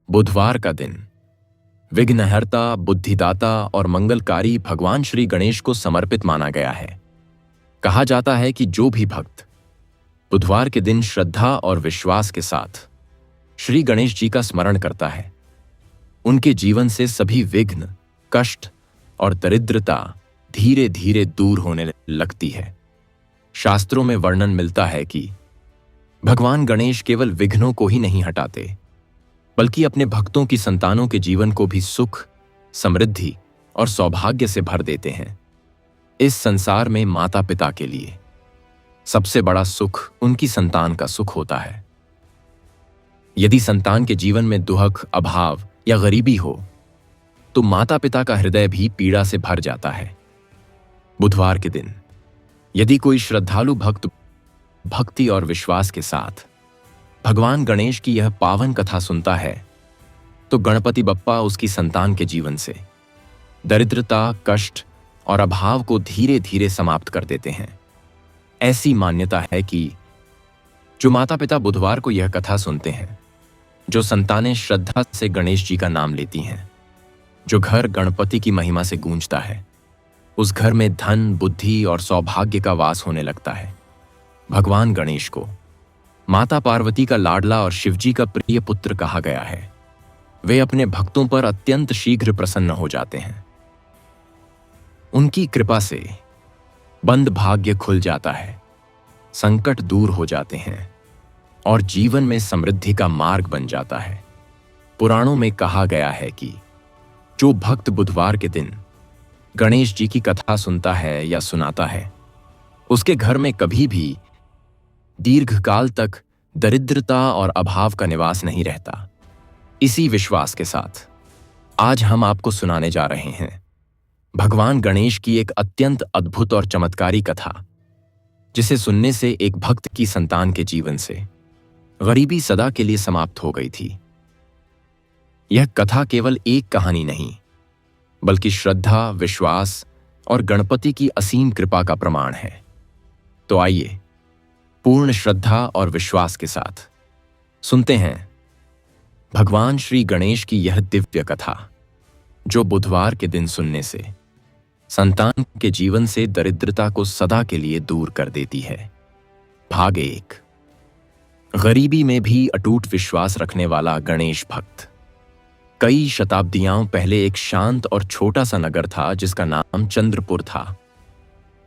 बुधवार का दिन विघ्नहर्ता, बुद्धिदाता और मंगलकारी भगवान श्री गणेश को समर्पित माना गया है। कहा जाता है कि जो भी भक्त बुधवार के दिन श्रद्धा और विश्वास के साथ श्री गणेश जी का स्मरण करता है, उनके जीवन से सभी विघ्न, कष्ट और दरिद्रता धीरे धीरे दूर होने लगती है। शास्त्रों में वर्णन मिलता है कि भगवान गणेश केवल विघ्नों को ही नहीं हटाते, बल्कि अपने भक्तों की संतानों के जीवन को भी सुख, समृद्धि और सौभाग्य से भर देते हैं। इस संसार में माता पिता के लिए सबसे बड़ा सुख उनकी संतान का सुख होता है। यदि संतान के जीवन में दुख, अभाव या गरीबी हो तो माता पिता का हृदय भी पीड़ा से भर जाता है। बुधवार के दिन यदि कोई श्रद्धालु भक्त भक्ति और विश्वास के साथ भगवान गणेश की यह पावन कथा सुनता है तो गणपति बप्पा उसकी संतान के जीवन से दरिद्रता, कष्ट और अभाव को धीरे धीरे समाप्त कर देते हैं। ऐसी मान्यता है कि जो माता पिता बुधवार को यह कथा सुनते हैं, जो संतानें श्रद्धा से गणेश जी का नाम लेती हैं, जो घर गणपति की महिमा से गूंजता है, उस घर में धन, बुद्धि और सौभाग्य का वास होने लगता है। भगवान गणेश को माता पार्वती का लाडला और शिवजी का प्रिय पुत्र कहा गया है। वे अपने भक्तों पर अत्यंत शीघ्र प्रसन्न हो जाते हैं। उनकी कृपा से बंद भाग्य खुल जाता है, संकट दूर हो जाते हैं और जीवन में समृद्धि का मार्ग बन जाता है। पुराणों में कहा गया है कि जो भक्त बुधवार के दिन गणेश जी की कथा सुनता है या सुनाता है, उसके घर में कभी भी दीर्घकाल तक दरिद्रता और अभाव का निवास नहीं रहता। इसी विश्वास के साथ आज हम आपको सुनाने जा रहे हैं भगवान गणेश की एक अत्यंत अद्भुत और चमत्कारी कथा, जिसे सुनने से एक भक्त की संतान के जीवन से गरीबी सदा के लिए समाप्त हो गई थी। यह कथा केवल एक कहानी नहीं, बल्कि श्रद्धा, विश्वास और गणपति की असीम कृपा का प्रमाण है। तो आइए पूर्ण श्रद्धा और विश्वास के साथ सुनते हैं भगवान श्री गणेश की यह दिव्य कथा, जो बुधवार के दिन सुनने से संतान के जीवन से दरिद्रता को सदा के लिए दूर कर देती है। भाग 1। गरीबी में भी अटूट विश्वास रखने वाला गणेश भक्त। कई शताब्दियों पहले एक शांत और छोटा सा नगर था जिसका नाम चंद्रपुर था।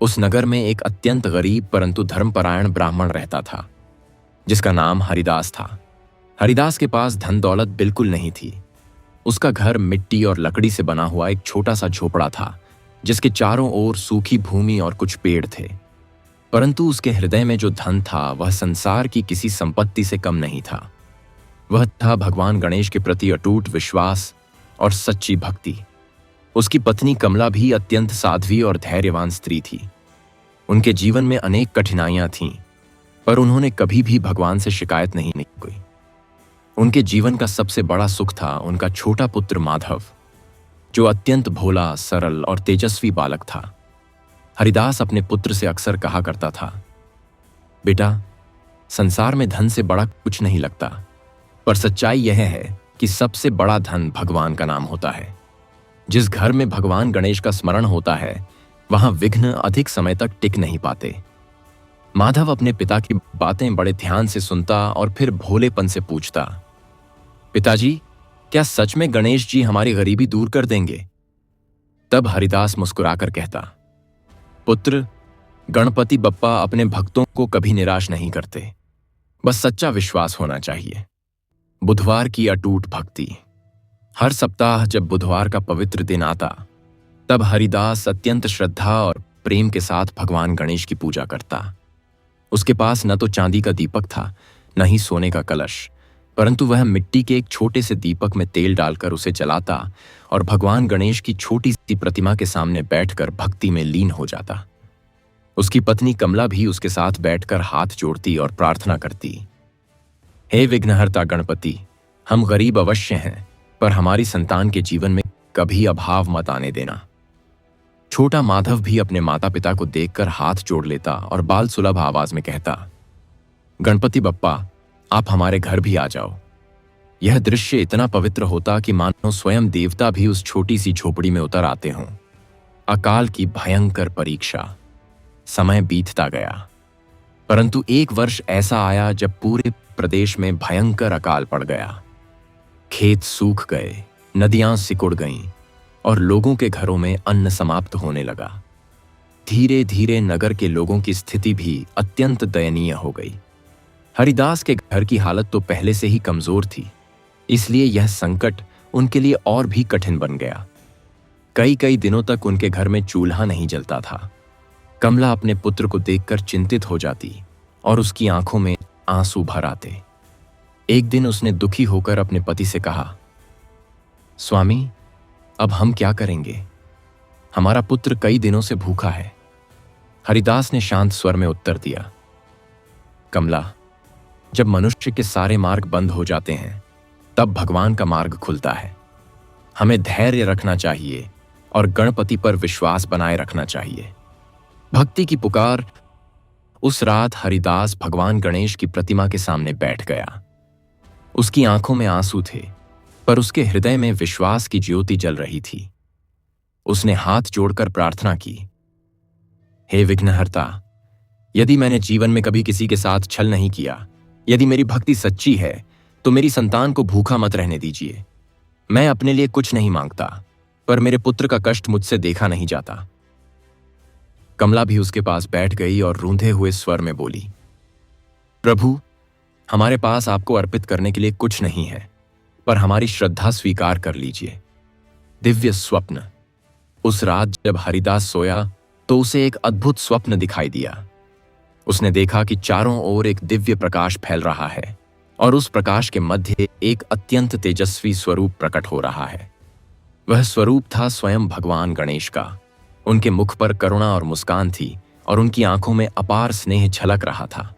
उस नगर में एक अत्यंत गरीब परंतु धर्मपरायण ब्राह्मण रहता था, जिसका नाम हरिदास था। हरिदास के पास धन दौलत बिल्कुल नहीं थी। उसका घर मिट्टी और लकड़ी से बना हुआ एक छोटा सा झोपड़ा था, जिसके चारों ओर सूखी भूमि और कुछ पेड़ थे। परंतु उसके हृदय में जो धन था वह संसार की किसी संपत्ति से कम नहीं था। वह था भगवान गणेश के प्रति अटूट विश्वास और सच्ची भक्ति। उसकी पत्नी कमला भी अत्यंत साध्वी और धैर्यवान स्त्री थी। उनके जीवन में अनेक कठिनाइयां थीं, पर उन्होंने कभी भी भगवान से शिकायत नहीं की। उनके जीवन का सबसे बड़ा सुख था उनका छोटा पुत्र माधव, जो अत्यंत भोला, सरल और तेजस्वी बालक था। हरिदास अपने पुत्र से अक्सर कहा करता था, बेटा, संसार में धन से बड़ा कुछ नहीं लगता, पर सच्चाई यह है कि सबसे बड़ा धन भगवान का नाम होता है। जिस घर में भगवान गणेश का स्मरण होता है, वहां विघ्न अधिक समय तक टिक नहीं पाते। माधव अपने पिता की बातें बड़े ध्यान से सुनता और फिर भोलेपन से पूछता, पिताजी, क्या सच में गणेश जी हमारी गरीबी दूर कर देंगे? तब हरिदास मुस्कुराकर कहता, पुत्र, गणपति बप्पा अपने भक्तों को कभी निराश नहीं करते, बस सच्चा विश्वास होना चाहिए। बुधवार की अटूट भक्ति। हर सप्ताह जब बुधवार का पवित्र दिन आता, तब हरिदास अत्यंत श्रद्धा और प्रेम के साथ भगवान गणेश की पूजा करता। उसके पास न तो चांदी का दीपक था, न ही सोने का कलश, परंतु वह मिट्टी के एक छोटे से दीपक में तेल डालकर उसे जलाता और भगवान गणेश की छोटी सी प्रतिमा के सामने बैठकर भक्ति में लीन हो जाता। उसकी पत्नी कमला भी उसके साथ बैठकर हाथ जोड़ती और प्रार्थना करती, हे विघ्नहर्ता गणपति, हम गरीब अवश्य हैं, पर हमारी संतान के जीवन में कभी अभाव मत आने देना। छोटा माधव भी अपने माता पिता को देखकर हाथ जोड़ लेता और बाल सुलभ आवाज में कहता, गणपति बप्पा, आप हमारे घर भी आ जाओ। यह दृश्य इतना पवित्र होता कि मानो स्वयं देवता भी उस छोटी सी झोपड़ी में उतर आते हों। अकाल की भयंकर परीक्षा। समय बीतता गया, परंतु एक वर्ष ऐसा आया जब पूरे प्रदेश में भयंकर अकाल पड़ गया। खेत सूख गए, नदियां सिकुड़ गईं और लोगों के घरों में अन्न समाप्त होने लगा। धीरे धीरे नगर के लोगों की स्थिति भी अत्यंत दयनीय हो गई। हरिदास के घर की हालत तो पहले से ही कमजोर थी, इसलिए यह संकट उनके लिए और भी कठिन बन गया। कई कई दिनों तक उनके घर में चूल्हा नहीं जलता था। कमला अपने पुत्र को देखकर चिंतित हो जाती और उसकी आंखों में आंसू भर आते। एक दिन उसने दुखी होकर अपने पति से कहा, स्वामी, अब हम क्या करेंगे? हमारा पुत्र कई दिनों से भूखा है। हरिदास ने शांत स्वर में उत्तर दिया, कमला, जब मनुष्य के सारे मार्ग बंद हो जाते हैं तब भगवान का मार्ग खुलता है। हमें धैर्य रखना चाहिए और गणपति पर विश्वास बनाए रखना चाहिए। भक्ति की पुकार। उस रात हरिदास भगवान गणेश की प्रतिमा के सामने बैठ गया। उसकी आंखों में आंसू थे, पर उसके हृदय में विश्वास की ज्योति जल रही थी। उसने हाथ जोड़कर प्रार्थना की, हे विघ्नहर्ता, यदि मैंने जीवन में कभी किसी के साथ छल नहीं किया, यदि मेरी भक्ति सच्ची है, तो मेरी संतान को भूखा मत रहने दीजिए। मैं अपने लिए कुछ नहीं मांगता, पर मेरे पुत्र का कष्ट मुझसे देखा नहीं जाता। कमला भी उसके पास बैठ गई और रूंधे हुए स्वर में बोली, प्रभु, हमारे पास आपको अर्पित करने के लिए कुछ नहीं है, पर हमारी श्रद्धा स्वीकार कर लीजिए। दिव्य स्वप्न। उस रात जब हरिदास सोया तो उसे एक अद्भुत स्वप्न दिखाई दिया। उसने देखा कि चारों ओर एक दिव्य प्रकाश फैल रहा है और उस प्रकाश के मध्य एक अत्यंत तेजस्वी स्वरूप प्रकट हो रहा है। वह स्वरूप था स्वयं भगवान गणेश का। उनके मुख पर करुणा और मुस्कान थी और उनकी आंखों में अपार स्नेह झलक रहा था।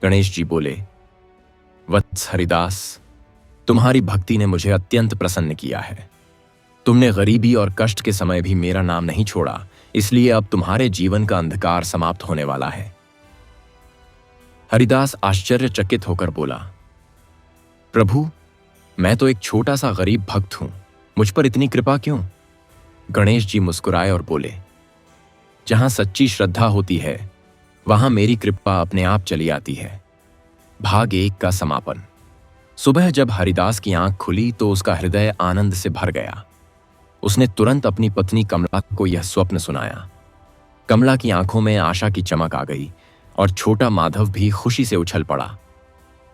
गणेश जी बोले, वत्स हरिदास, तुम्हारी भक्ति ने मुझे अत्यंत प्रसन्न किया है। तुमने गरीबी और कष्ट के समय भी मेरा नाम नहीं छोड़ा, इसलिए अब तुम्हारे जीवन का अंधकार समाप्त होने वाला है। हरिदास आश्चर्यचकित होकर बोला, प्रभु, मैं तो एक छोटा सा गरीब भक्त हूं, मुझ पर इतनी कृपा क्यों? गणेश जी मुस्कुराए और बोले, जहां सच्ची श्रद्धा होती है वहां मेरी कृपा अपने आप चली आती है। भाग 1 का समापन। सुबह जब हरिदास की आंख खुली तो उसका हृदय आनंद से भर गया। उसने तुरंत अपनी पत्नी कमला को यह स्वप्न सुनाया। कमला की आंखों में आशा की चमक आ गई और छोटा माधव भी खुशी से उछल पड़ा।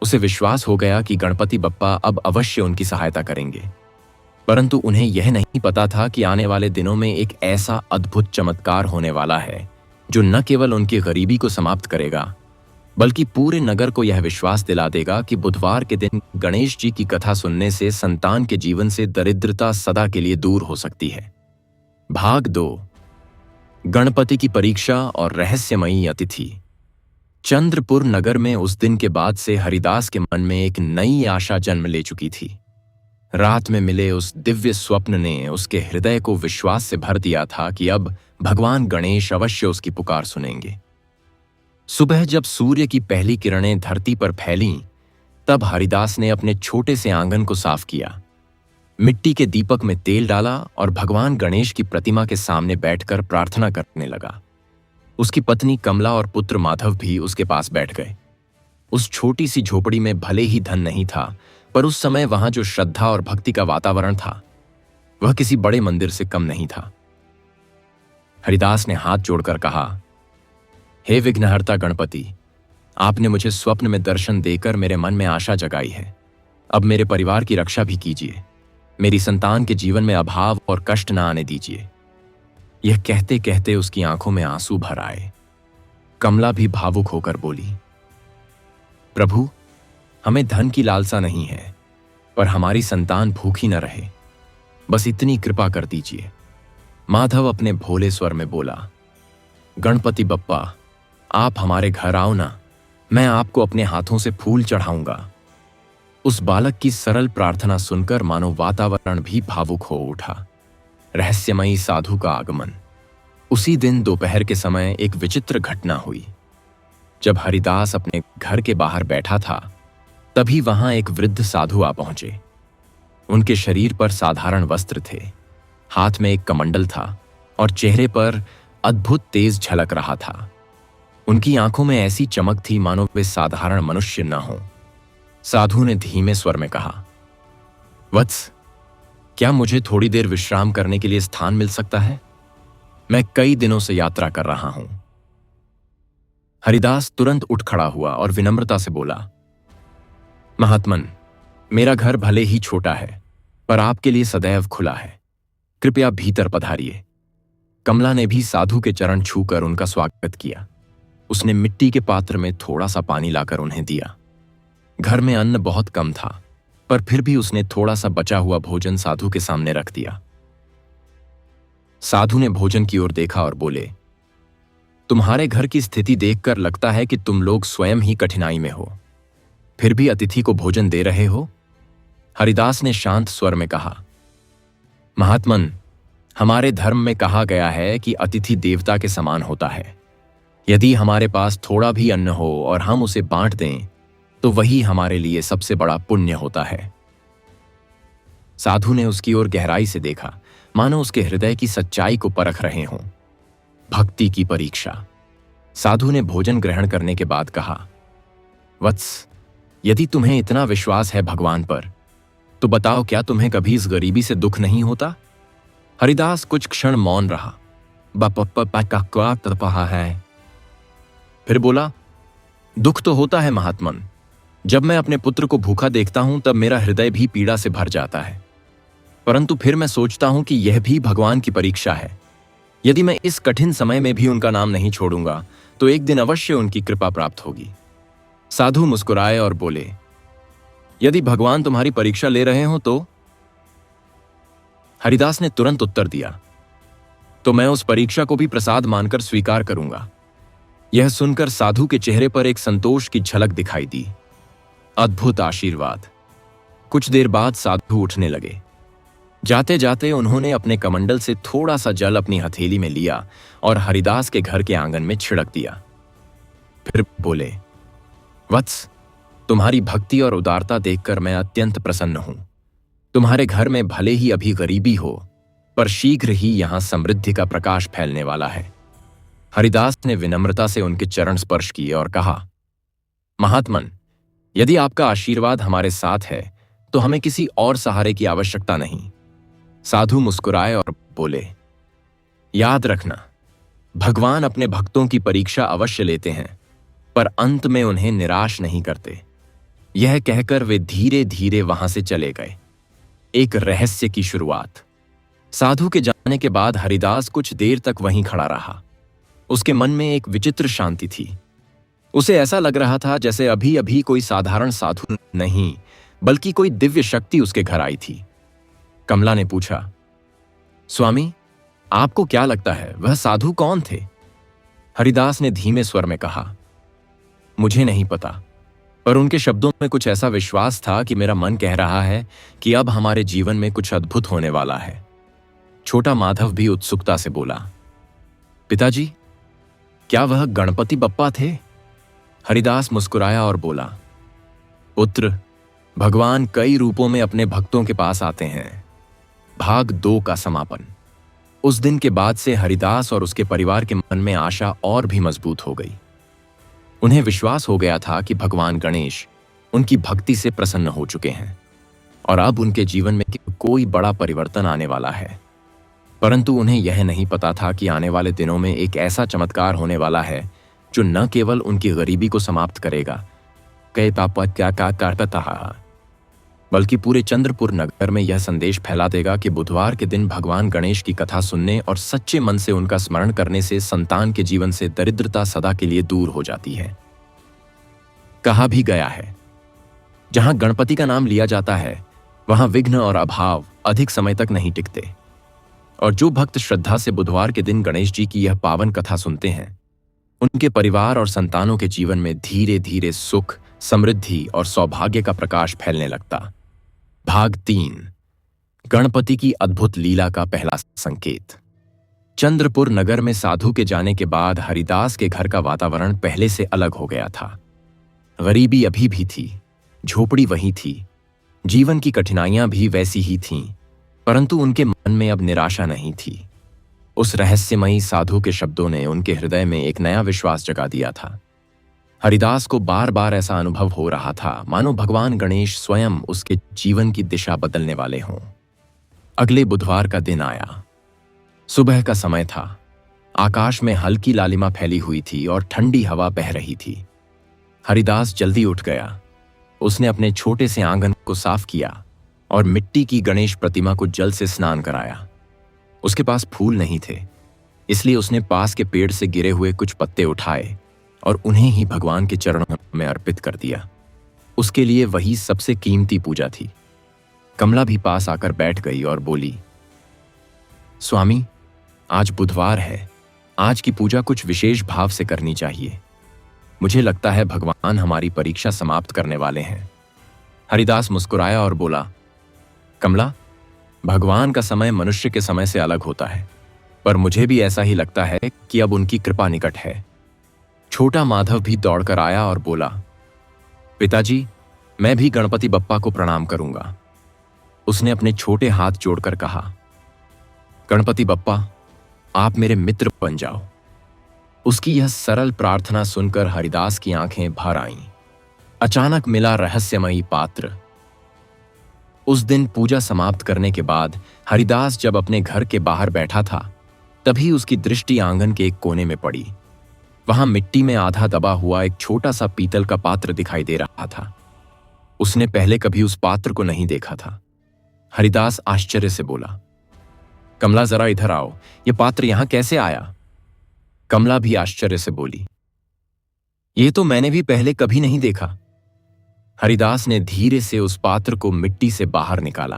उसे विश्वास हो गया कि गणपति बप्पा अब अवश्य उनकी सहायता करेंगे, परंतु उन्हें यह नहीं पता था कि आने वाले दिनों में एक ऐसा अद्भुत चमत्कार होने वाला है जो न केवल उनकी गरीबी को समाप्त करेगा, बल्कि पूरे नगर को यह विश्वास दिला देगा कि बुधवार के दिन गणेश जी की कथा सुनने से संतान के जीवन से दरिद्रता सदा के लिए दूर हो सकती है। भाग 2। गणपति की परीक्षा और रहस्यमयी अतिथि। चंद्रपुर नगर में उस दिन के बाद से हरिदास के मन में एक नई आशा जन्म ले चुकी थी। रात में मिले उस दिव्य स्वप्न ने उसके हृदय को विश्वास से भर दिया था कि अब भगवान गणेश अवश्य उसकी पुकार सुनेंगे। सुबह जब सूर्य की पहली किरणें धरती पर फैलीं, तब हरिदास ने अपने छोटे से आंगन को साफ किया, मिट्टी के दीपक में तेल डाला और भगवान गणेश की प्रतिमा के सामने बैठकर प्रार्थना करने लगा। उसकी पत्नी कमला और पुत्र माधव भी उसके पास बैठ गए। उस छोटी सी झोपड़ी में भले ही धन नहीं था, पर उस समय वहां जो श्रद्धा और भक्ति का वातावरण था वह किसी बड़े मंदिर से कम नहीं था। हरिदास ने हाथ जोड़कर कहा, हे विघ्नहर्ता गणपति, आपने मुझे स्वप्न में दर्शन देकर मेरे मन में आशा जगाई है। अब मेरे परिवार की रक्षा भी कीजिए। मेरी संतान के जीवन में अभाव और कष्ट न आने दीजिए। यह कहते कहते उसकी आंखों में आंसू भर आए। कमला भी भावुक होकर बोली, प्रभु, हमें धन की लालसा नहीं है, पर हमारी संतान भूखी न रहे, बस इतनी कृपा कर दीजिए। माधव अपने भोले स्वर में बोला, गणपति बप्पा, आप हमारे घर आओ ना, मैं आपको अपने हाथों से फूल चढ़ाऊंगा। उस बालक की सरल प्रार्थना सुनकर मानो वातावरण भी भावुक हो उठा। रहस्यमयी साधु का आगमन। उसी दिन दोपहर के समय एक विचित्र घटना हुई। जब हरिदास अपने घर के बाहर बैठा था, तभी वहां एक वृद्ध साधु आ पहुंचे। उनके शरीर पर साधारण वस्त्र थे, हाथ में एक कमंडल था और चेहरे पर अद्भुत तेज झलक रहा था। उनकी आंखों में ऐसी चमक थी मानो वे साधारण मनुष्य न हों। साधु ने धीमे स्वर में कहा, वत्स, क्या मुझे थोड़ी देर विश्राम करने के लिए स्थान मिल सकता है? मैं कई दिनों से यात्रा कर रहा हूं। हरिदास तुरंत उठ खड़ा हुआ और विनम्रता से बोला, महात्मन, मेरा घर भले ही छोटा है, पर आपके लिए सदैव खुला है। कृपया भीतर पधारिए। कमला ने भी साधु के चरण छूकर उनका स्वागत किया। उसने मिट्टी के पात्र में थोड़ा सा पानी लाकर उन्हें दिया। घर में अन्न बहुत कम था, पर फिर भी उसने थोड़ा सा बचा हुआ भोजन साधु के सामने रख दिया। साधु ने भोजन की ओर देखा और बोले, तुम्हारे घर की स्थिति देखकर लगता है कि तुम लोग स्वयं ही कठिनाई में हो, फिर भी अतिथि को भोजन दे रहे हो। हरिदास ने शांत स्वर में कहा, महात्मन, हमारे धर्म में कहा गया है कि अतिथि देवता के समान होता है। यदि हमारे पास थोड़ा भी अन्न हो और हम उसे बांट दें तो वही हमारे लिए सबसे बड़ा पुण्य होता है। साधु ने उसकी ओर गहराई से देखा, मानो उसके हृदय की सच्चाई को परख रहे हों। भक्ति की परीक्षा। साधु ने भोजन ग्रहण करने के बाद कहा, वत्स, यदि तुम्हें इतना विश्वास है भगवान पर, तो बताओ, क्या तुम्हें कभी इस गरीबी से दुख नहीं होता? हरिदास कुछ क्षण मौन रहा। है फिर बोला, दुख तो होता है महात्मन। जब मैं अपने पुत्र को भूखा देखता हूं तब मेरा हृदय भी पीड़ा से भर जाता है, परंतु फिर मैं सोचता हूं कि यह भी भगवान की परीक्षा है। यदि मैं इस कठिन समय में भी उनका नाम नहीं छोड़ूंगा तो एक दिन अवश्य उनकी कृपा प्राप्त होगी। साधु मुस्कुराए और बोले, यदि भगवान तुम्हारी परीक्षा ले रहे हो तो? हरिदास ने तुरंत उत्तर दिया, तो मैं उस परीक्षा को भी प्रसाद मानकर स्वीकार करूंगा। यह सुनकर साधु के चेहरे पर एक संतोष की झलक दिखाई दी। अद्भुत आशीर्वाद। कुछ देर बाद साधु उठने लगे। जाते जाते उन्होंने अपने कमंडल से थोड़ा सा जल अपनी हथेली में लिया और हरिदास के घर के आंगन में छिड़क दिया। फिर बोले, वत्स, तुम्हारी भक्ति और उदारता देखकर मैं अत्यंत प्रसन्न हूं। तुम्हारे घर में भले ही अभी गरीबी हो, पर शीघ्र ही यहां समृद्धि का प्रकाश फैलने वाला है। हरिदास ने विनम्रता से उनके चरण स्पर्श किए और कहा, महात्मन, यदि आपका आशीर्वाद हमारे साथ है तो हमें किसी और सहारे की आवश्यकता नहीं। साधु मुस्कुराए और बोले, याद रखना, भगवान अपने भक्तों की परीक्षा अवश्य लेते हैं, पर अंत में उन्हें निराश नहीं करते। यह कहकर वे धीरे धीरे वहां से चले गए। एक रहस्य की शुरुआत। साधु के जाने के बाद हरिदास कुछ देर तक वहीं खड़ा रहा। उसके मन में एक विचित्र शांति थी। उसे ऐसा लग रहा था जैसे अभी अभी कोई साधारण साधु नहीं, बल्कि कोई दिव्य शक्ति उसके घर आई थी। कमला ने पूछा, स्वामी, आपको क्या लगता है वह साधु कौन थे? हरिदास ने धीमे स्वर में कहा, मुझे नहीं पता, पर उनके शब्दों में कुछ ऐसा विश्वास था कि मेरा मन कह रहा है कि अब हमारे जीवन में कुछ अद्भुत होने वाला है। छोटा माधव भी उत्सुकता से बोला, पिताजी, क्या वह गणपति बप्पा थे? हरिदास मुस्कुराया और बोला, पुत्र, भगवान कई रूपों में अपने भक्तों के पास आते हैं। भाग 2 का समापन। उस दिन के बाद से हरिदास और उसके परिवार के मन में आशा और भी मजबूत हो गई। उन्हें विश्वास हो गया था कि भगवान गणेश उनकी भक्ति से प्रसन्न हो चुके हैं और अब उनके जीवन में कोई बड़ा परिवर्तन आने वाला है। परंतु उन्हें यह नहीं पता था कि आने वाले दिनों में एक ऐसा चमत्कार होने वाला है जो न केवल उनकी गरीबी को समाप्त करेगा, बल्कि पूरे चंद्रपुर नगर में यह संदेश फैला देगा कि बुधवार के दिन भगवान गणेश की कथा सुनने और सच्चे मन से उनका स्मरण करने से संतान के जीवन से दरिद्रता सदा के लिए दूर हो जाती है। कहा भी गया है, जहां गणपति का नाम लिया जाता है वहां विघ्न और अभाव अधिक समय तक नहीं टिकते, और जो भक्त श्रद्धा से बुधवार के दिन गणेश जी की यह पावन कथा सुनते हैं, उनके परिवार और संतानों के जीवन में धीरे धीरे सुख, समृद्धि और सौभाग्य का प्रकाश फैलने लगता। भाग 3। गणपति की अद्भुत लीला का पहला संकेत। चंद्रपुर नगर में साधु के जाने के बाद हरिदास के घर का वातावरण पहले से अलग हो गया था। गरीबी अभी भी थी, झोपड़ी वही थी, जीवन की कठिनाइयां भी वैसी ही थीं, परंतु उनके मन में अब निराशा नहीं थी। उस रहस्यमयी साधु के शब्दों ने उनके हृदय में एक नया विश्वास जगा दिया था। हरिदास को बार बार ऐसा अनुभव हो रहा था मानो भगवान गणेश स्वयं उसके जीवन की दिशा बदलने वाले हों। अगले बुधवार का दिन आया। सुबह का समय था। आकाश में हल्की लालिमा फैली हुई थी और ठंडी हवा बह रही थी। हरिदास जल्दी उठ गया। उसने अपने छोटे से आंगन को साफ किया और मिट्टी की गणेश प्रतिमा को जल से स्नान कराया। उसके पास फूल नहीं थे, इसलिए उसने पास के पेड़ से गिरे हुए कुछ पत्ते उठाए और उन्हें ही भगवान के चरणों में अर्पित कर दिया। उसके लिए वही सबसे कीमती पूजा थी। कमला भी पास आकर बैठ गई और बोली, स्वामी, आज बुधवार है। आज की पूजा कुछ विशेष भाव से करनी चाहिए। मुझे लगता है भगवान हमारी परीक्षा समाप्त करने वाले हैं। हरिदास मुस्कुराया और बोला, कमला, भगवान का समय मनुष्य के समय से अलग होता है, पर मुझे भी ऐसा ही लगता है कि अब उनकी कृपा निकट है। छोटा माधव भी दौड़कर आया और बोला, पिताजी, मैं भी गणपति बप्पा को प्रणाम करूंगा। उसने अपने छोटे हाथ जोड़कर कहा, गणपति बप्पा, आप मेरे मित्र बन जाओ। उसकी यह सरल प्रार्थना सुनकर हरिदास की आंखें भर आईं। अचानक मिला रहस्यमयी पात्र। उस दिन पूजा समाप्त करने के बाद हरिदास जब अपने घर के बाहर बैठा था, तभी उसकी दृष्टि आंगन के एक कोने में पड़ी। वहां मिट्टी में आधा दबा हुआ एक छोटा सा पीतल का पात्र दिखाई दे रहा था। उसने पहले कभी उस पात्र को नहीं देखा था। हरिदास आश्चर्य से बोला, कमला, जरा इधर आओ, यह पात्र यहां कैसे आया? कमला भी आश्चर्य से बोली, यह तो मैंने भी पहले कभी नहीं देखा। हरिदास ने धीरे से उस पात्र को मिट्टी से बाहर निकाला।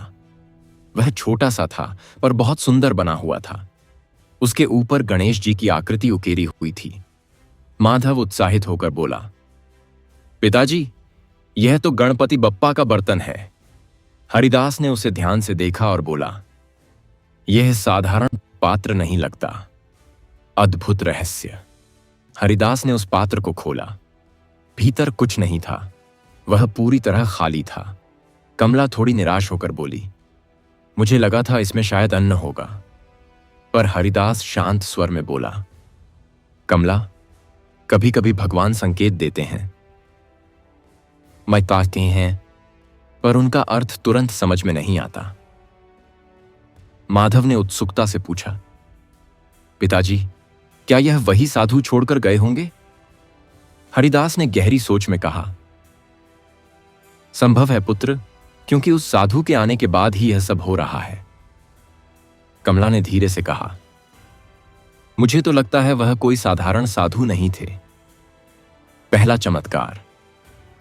वह छोटा सा था पर बहुत सुंदर बना हुआ था। उसके ऊपर गणेश जी की आकृति उकेरी हुई थी। माधव उत्साहित होकर बोला, पिताजी, यह तो गणपति बप्पा का बर्तन है। हरिदास ने उसे ध्यान से देखा और बोला, यह साधारण पात्र नहीं लगता, अद्भुत रहस्य। हरिदास ने उस पात्र को खोला। भीतर कुछ नहीं था, वह पूरी तरह खाली था। कमला थोड़ी निराश होकर बोली, मुझे लगा था इसमें शायद अन्न होगा। पर हरिदास शांत स्वर में बोला, कमला, कभी कभी भगवान संकेत देते हैं, बताते हैं, पर उनका अर्थ तुरंत समझ में नहीं आता। माधव ने उत्सुकता से पूछा, पिताजी, क्या यह वही साधु छोड़कर गए होंगे? हरिदास ने गहरी सोच में कहा, संभव है पुत्र, क्योंकि उस साधु के आने के बाद ही यह सब हो रहा है। कमला ने धीरे से कहा, मुझे तो लगता है वह कोई साधारण साधु नहीं थे। पहला चमत्कार।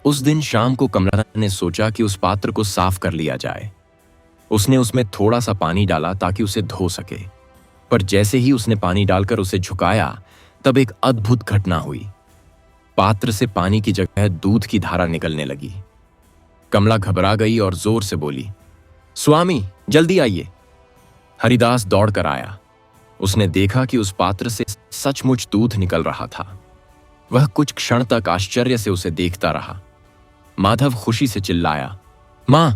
उस दिन शाम को कमला ने सोचा कि उस पात्र को साफ कर लिया जाए। उसने उसमें थोड़ा सा पानी डाला ताकि उसे धो सके, पर जैसे ही उसने पानी डालकर उसे झुकाया, तब एक अद्भुत घटना हुई। पात्र से पानी की जगह दूध की धारा निकलने लगी। कमला घबरा गई और जोर से बोली, स्वामी, जल्दी आइए। हरिदास दौड़कर आया। उसने देखा कि उस पात्र से सचमुच दूध निकल रहा था। वह कुछ क्षण तक आश्चर्य से उसे देखता रहा। माधव खुशी से चिल्लाया, मां,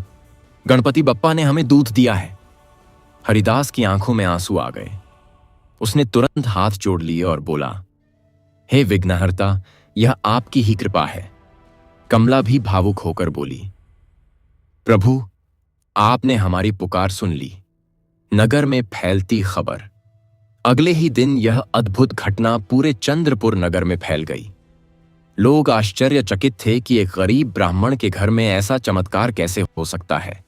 गणपति बप्पा ने हमें दूध दिया है। हरिदास की आंखों में आंसू आ गए। उसने तुरंत हाथ जोड़ लिए और बोला, हे विघ्नहर्ता, यह आपकी ही कृपा है। कमला भी भावुक होकर बोली, प्रभु, आपने हमारी पुकार सुन ली। नगर में फैलती खबर। अगले ही दिन यह अद्भुत घटना पूरे चंद्रपुर नगर में फैल गई। लोग आश्चर्यचकित थे कि एक गरीब ब्राह्मण के घर में ऐसा चमत्कार कैसे हो सकता है।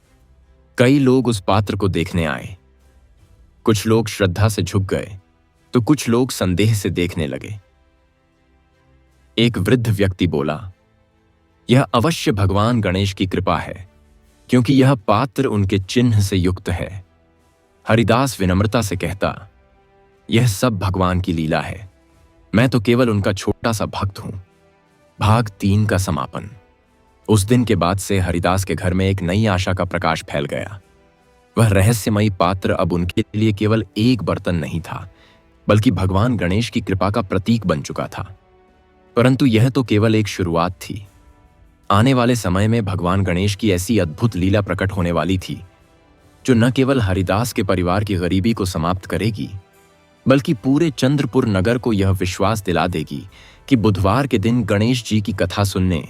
कई लोग उस पात्र को देखने आए। कुछ लोग श्रद्धा से झुक गए तो कुछ लोग संदेह से देखने लगे। एक वृद्ध व्यक्ति बोला, यह अवश्य भगवान गणेश की कृपा है, क्योंकि यह पात्र उनके चिन्ह से युक्त है। हरिदास विनम्रता से कहता, यह सब भगवान की लीला है, मैं तो केवल उनका छोटा सा भक्त हूं। भाग 3 का समापन। उस दिन के बाद से हरिदास के घर में एक नई आशा का प्रकाश फैल गया। वह रहस्यमयी पात्र अब उनके लिए केवल एक बर्तन नहीं था, बल्कि भगवान गणेश की कृपा का प्रतीक बन चुका था। परंतु यह तो केवल एक शुरुआत थी। आने वाले समय में भगवान गणेश की ऐसी अद्भुत लीला प्रकट होने वाली थी जो न केवल हरिदास के परिवार की गरीबी को समाप्त करेगी, बल्कि पूरे चंद्रपुर नगर को यह विश्वास दिला देगी कि बुधवार के दिन गणेश जी की कथा सुनने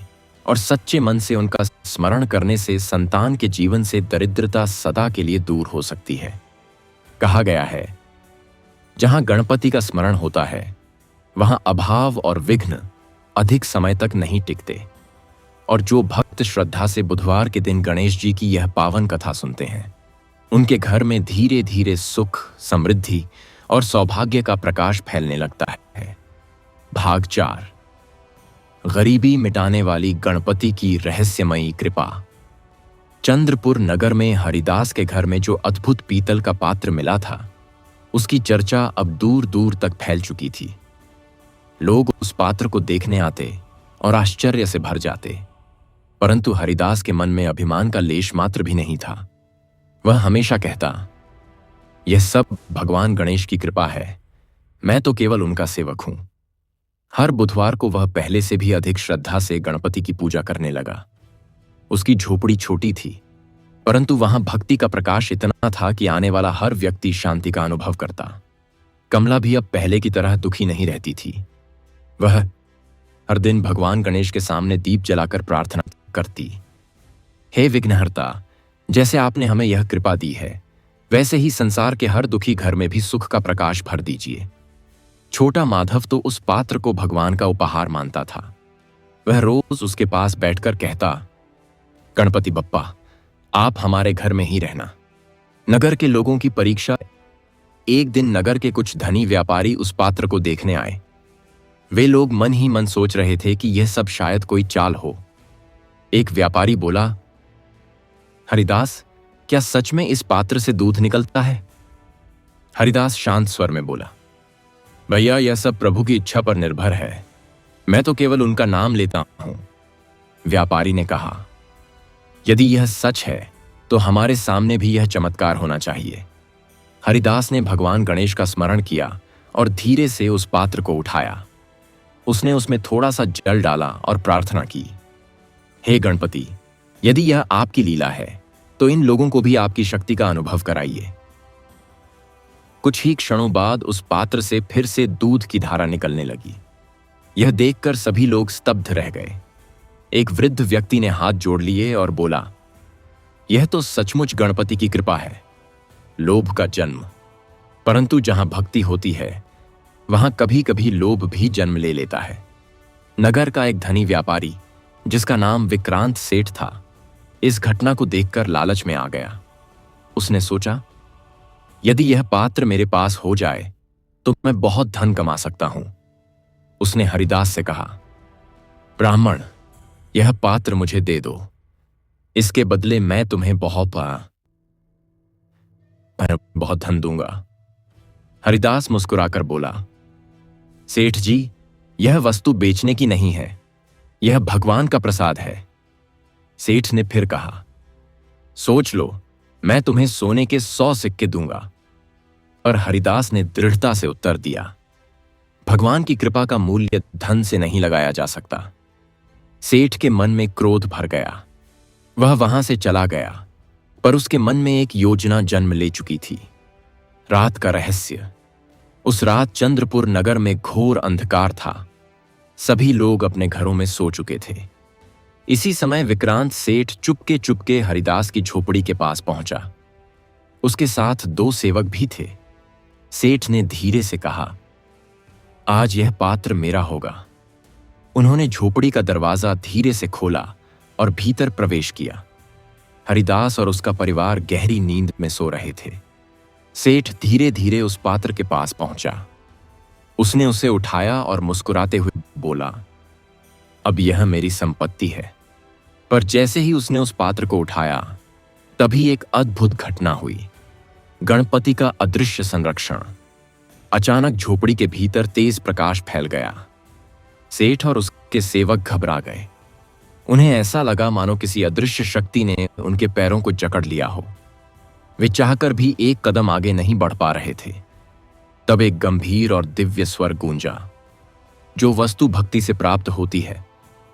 और सच्चे मन से उनका स्मरण करने से संतान के जीवन से दरिद्रता सदा के लिए दूर हो सकती है। कहा गया है, जहां गणपति का स्मरण होता है वहां अभाव और विघ्न अधिक समय तक नहीं टिकते। और जो भक्त श्रद्धा से बुधवार के दिन गणेश जी की यह पावन कथा सुनते हैं, उनके घर में धीरे धीरे सुख, समृद्धि और सौभाग्य का प्रकाश फैलने लगता है। भाग 4, गरीबी मिटाने वाली गणपति की रहस्यमयी कृपा। चंद्रपुर नगर में हरिदास के घर में जो अद्भुत पीतल का पात्र मिला था, उसकी चर्चा अब दूर दूर तक फैल चुकी थी। लोग उस पात्र को देखने आते और आश्चर्य से भर जाते, परंतु हरिदास के मन में अभिमान का लेश मात्र भी नहीं था। वह हमेशा कहता, यह सब भगवान गणेश की कृपा है, मैं तो केवल उनका सेवक हूं। हर बुधवार को वह पहले से भी अधिक श्रद्धा से गणपति की पूजा करने लगा। उसकी झोपड़ी छोटी थी, परंतु वहां भक्ति का प्रकाश इतना था कि आने वाला हर व्यक्ति शांति का अनुभव करता। कमला भी अब पहले की तरह दुखी नहीं रहती थी। वह हर दिन भगवान गणेश के सामने दीप जलाकर प्रार्थना करती, हे विघ्नहर्ता, जैसे आपने हमें यह कृपा दी है, वैसे ही संसार के हर दुखी घर में भी सुख का प्रकाश भर दीजिए। छोटा माधव तो उस पात्र को भगवान का उपहार मानता था। वह रोज उसके पास बैठकर कहता, गणपति बप्पा, आप हमारे घर में ही रहना। नगर के लोगों की परीक्षा। एक दिन नगर के कुछ धनी व्यापारी उस पात्र को देखने आए। वे लोग मन ही मन सोच रहे थे कि यह सब शायद कोई चाल हो। एक व्यापारी बोला, हरिदास, क्या सच में इस पात्र से दूध निकलता है? हरिदास शांत स्वर में बोला, भैया, यह सब प्रभु की इच्छा पर निर्भर है, मैं तो केवल उनका नाम लेता हूं। व्यापारी ने कहा, यदि यह सच है तो हमारे सामने भी यह चमत्कार होना चाहिए। हरिदास ने भगवान गणेश का स्मरण किया और धीरे से उस पात्र को उठाया। उसने उसमें थोड़ा सा जल डाला और प्रार्थना की, हे गणपति, यदि यह आपकी लीला है तो इन लोगों को भी आपकी शक्ति का अनुभव कराइए। कुछ ही क्षणों बाद उस पात्र से फिर से दूध की धारा निकलने लगी। यह देखकर सभी लोग स्तब्ध रह गए। एक वृद्ध व्यक्ति ने हाथ जोड़ लिए और बोला, यह तो सचमुच गणपति की कृपा है, लोभ का जन्म। परंतु जहां भक्ति होती है वहां कभी कभी लोभ भी जन्म ले लेता है। नगर का एक धनी व्यापारी, जिसका नाम विक्रांत सेठ था, इस घटना को देखकर लालच में आ गया। उसने सोचा, यदि यह पात्र मेरे पास हो जाए तो मैं बहुत धन कमा सकता हूं। उसने हरिदास से कहा, ब्राह्मण, यह पात्र मुझे दे दो, इसके बदले मैं तुम्हें बहुत धन दूंगा। हरिदास मुस्कुराकर बोला, सेठ जी, यह वस्तु बेचने की नहीं है, यह भगवान का प्रसाद है। सेठ ने फिर कहा, सोच लो, मैं तुम्हें सोने के 100 सिक्के दूंगा। और हरिदास ने दृढ़ता से उत्तर दिया, भगवान की कृपा का मूल्य धन से नहीं लगाया जा सकता। सेठ के मन में क्रोध भर गया। वह वहां से चला गया, पर उसके मन में एक योजना जन्म ले चुकी थी। रात का रहस्य। उस रात चंद्रपुर नगर में घोर अंधकार था। सभी लोग अपने घरों में सो चुके थे। इसी समय विक्रांत सेठ चुपके चुपके हरिदास की झोपड़ी के पास पहुंचा। उसके साथ 2 सेवक भी थे। सेठ ने धीरे से कहा, आज यह पात्र मेरा होगा। उन्होंने झोपड़ी का दरवाजा धीरे से खोला और भीतर प्रवेश किया। हरिदास और उसका परिवार गहरी नींद में सो रहे थे। सेठ धीरे धीरे उस पात्र के पास पहुंचा। उसने उसे उठाया और मुस्कुराते हुए बोला, अब यह मेरी संपत्ति है। पर जैसे ही उसने उस पात्र को उठाया, तभी एक अद्भुत घटना हुई। गणपति का अदृश्य संरक्षण। अचानक झोपड़ी के भीतर तेज प्रकाश फैल गया। सेठ और उसके सेवक घबरा गए। उन्हें ऐसा लगा मानो किसी अदृश्य शक्ति ने उनके पैरों को जकड़ लिया हो। वे चाहकर भी एक कदम आगे नहीं बढ़ पा रहे थे। तब एक गंभीर और दिव्य स्वर गूंजा, जो वस्तु भक्ति से प्राप्त होती है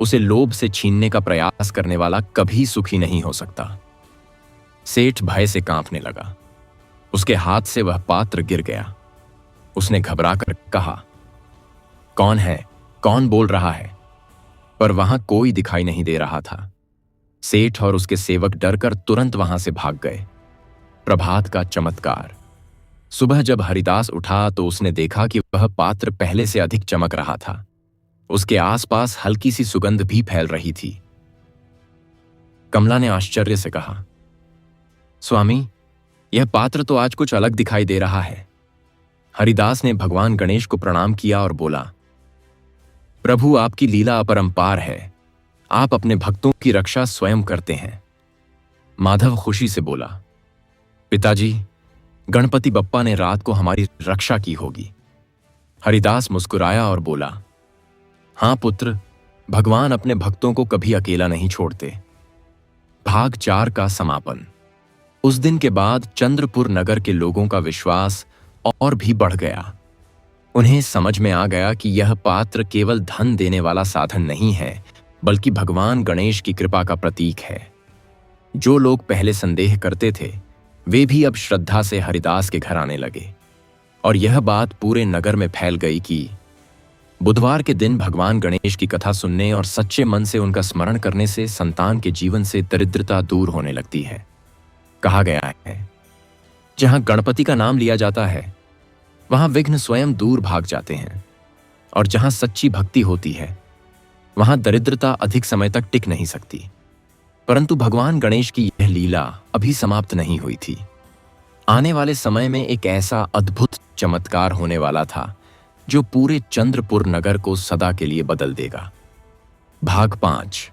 उसे लोभ से छीनने का प्रयास करने वाला कभी सुखी नहीं हो सकता। सेठ भय से कांपने लगा। उसके हाथ से वह पात्र गिर गया। उसने घबराकर कहा, कौन है? कौन बोल रहा है? पर वहां कोई दिखाई नहीं दे रहा था। सेठ और उसके सेवक डरकर तुरंत वहां से भाग गए। प्रभात का चमत्कार। सुबह जब हरिदास उठा तो उसने देखा कि वह पात्र पहले से अधिक चमक रहा था। उसके आसपास हल्की सी सुगंध भी फैल रही थी। कमला ने आश्चर्य से कहा, स्वामी, यह पात्र तो आज कुछ अलग दिखाई दे रहा है। हरिदास ने भगवान गणेश को प्रणाम किया और बोला, प्रभु, आपकी लीला अपरंपार है। आप अपने भक्तों की रक्षा स्वयं करते हैं। माधव खुशी से बोला, पिताजी, गणपति बप्पा ने रात को हमारी रक्षा की होगी। हरिदास मुस्कुराया और बोला, हां पुत्र, भगवान अपने भक्तों को कभी अकेला नहीं छोड़ते। भाग 4 का समापन। उस दिन के बाद चंद्रपुर नगर के लोगों का विश्वास और भी बढ़ गया। उन्हें समझ में आ गया कि यह पात्र केवल धन देने वाला साधन नहीं है, बल्कि भगवान गणेश की कृपा का प्रतीक है। जो लोग पहले संदेह करते थे, वे भी अब श्रद्धा से हरिदास के घर आने लगे। और यह बात पूरे नगर में फैल गई कि बुधवार के दिन भगवान गणेश की कथा सुनने और सच्चे मन से उनका स्मरण करने से संतान के जीवन से दरिद्रता दूर होने लगती है। कहा गया है, जहां गणपति का नाम लिया जाता है, वहां विघ्न स्वयं दूर भाग जाते हैं। और जहां सच्ची भक्ति होती है, वहां दरिद्रता अधिक समय तक टिक नहीं सकती। परंतु भगवान गणेश की यह लीला अभी समाप्त नहीं हुई थी। आने वाले समय में एक ऐसा अद्भुत चमत्कार होने वाला था जो पूरे चंद्रपुर नगर को सदा के लिए बदल देगा। भाग 5।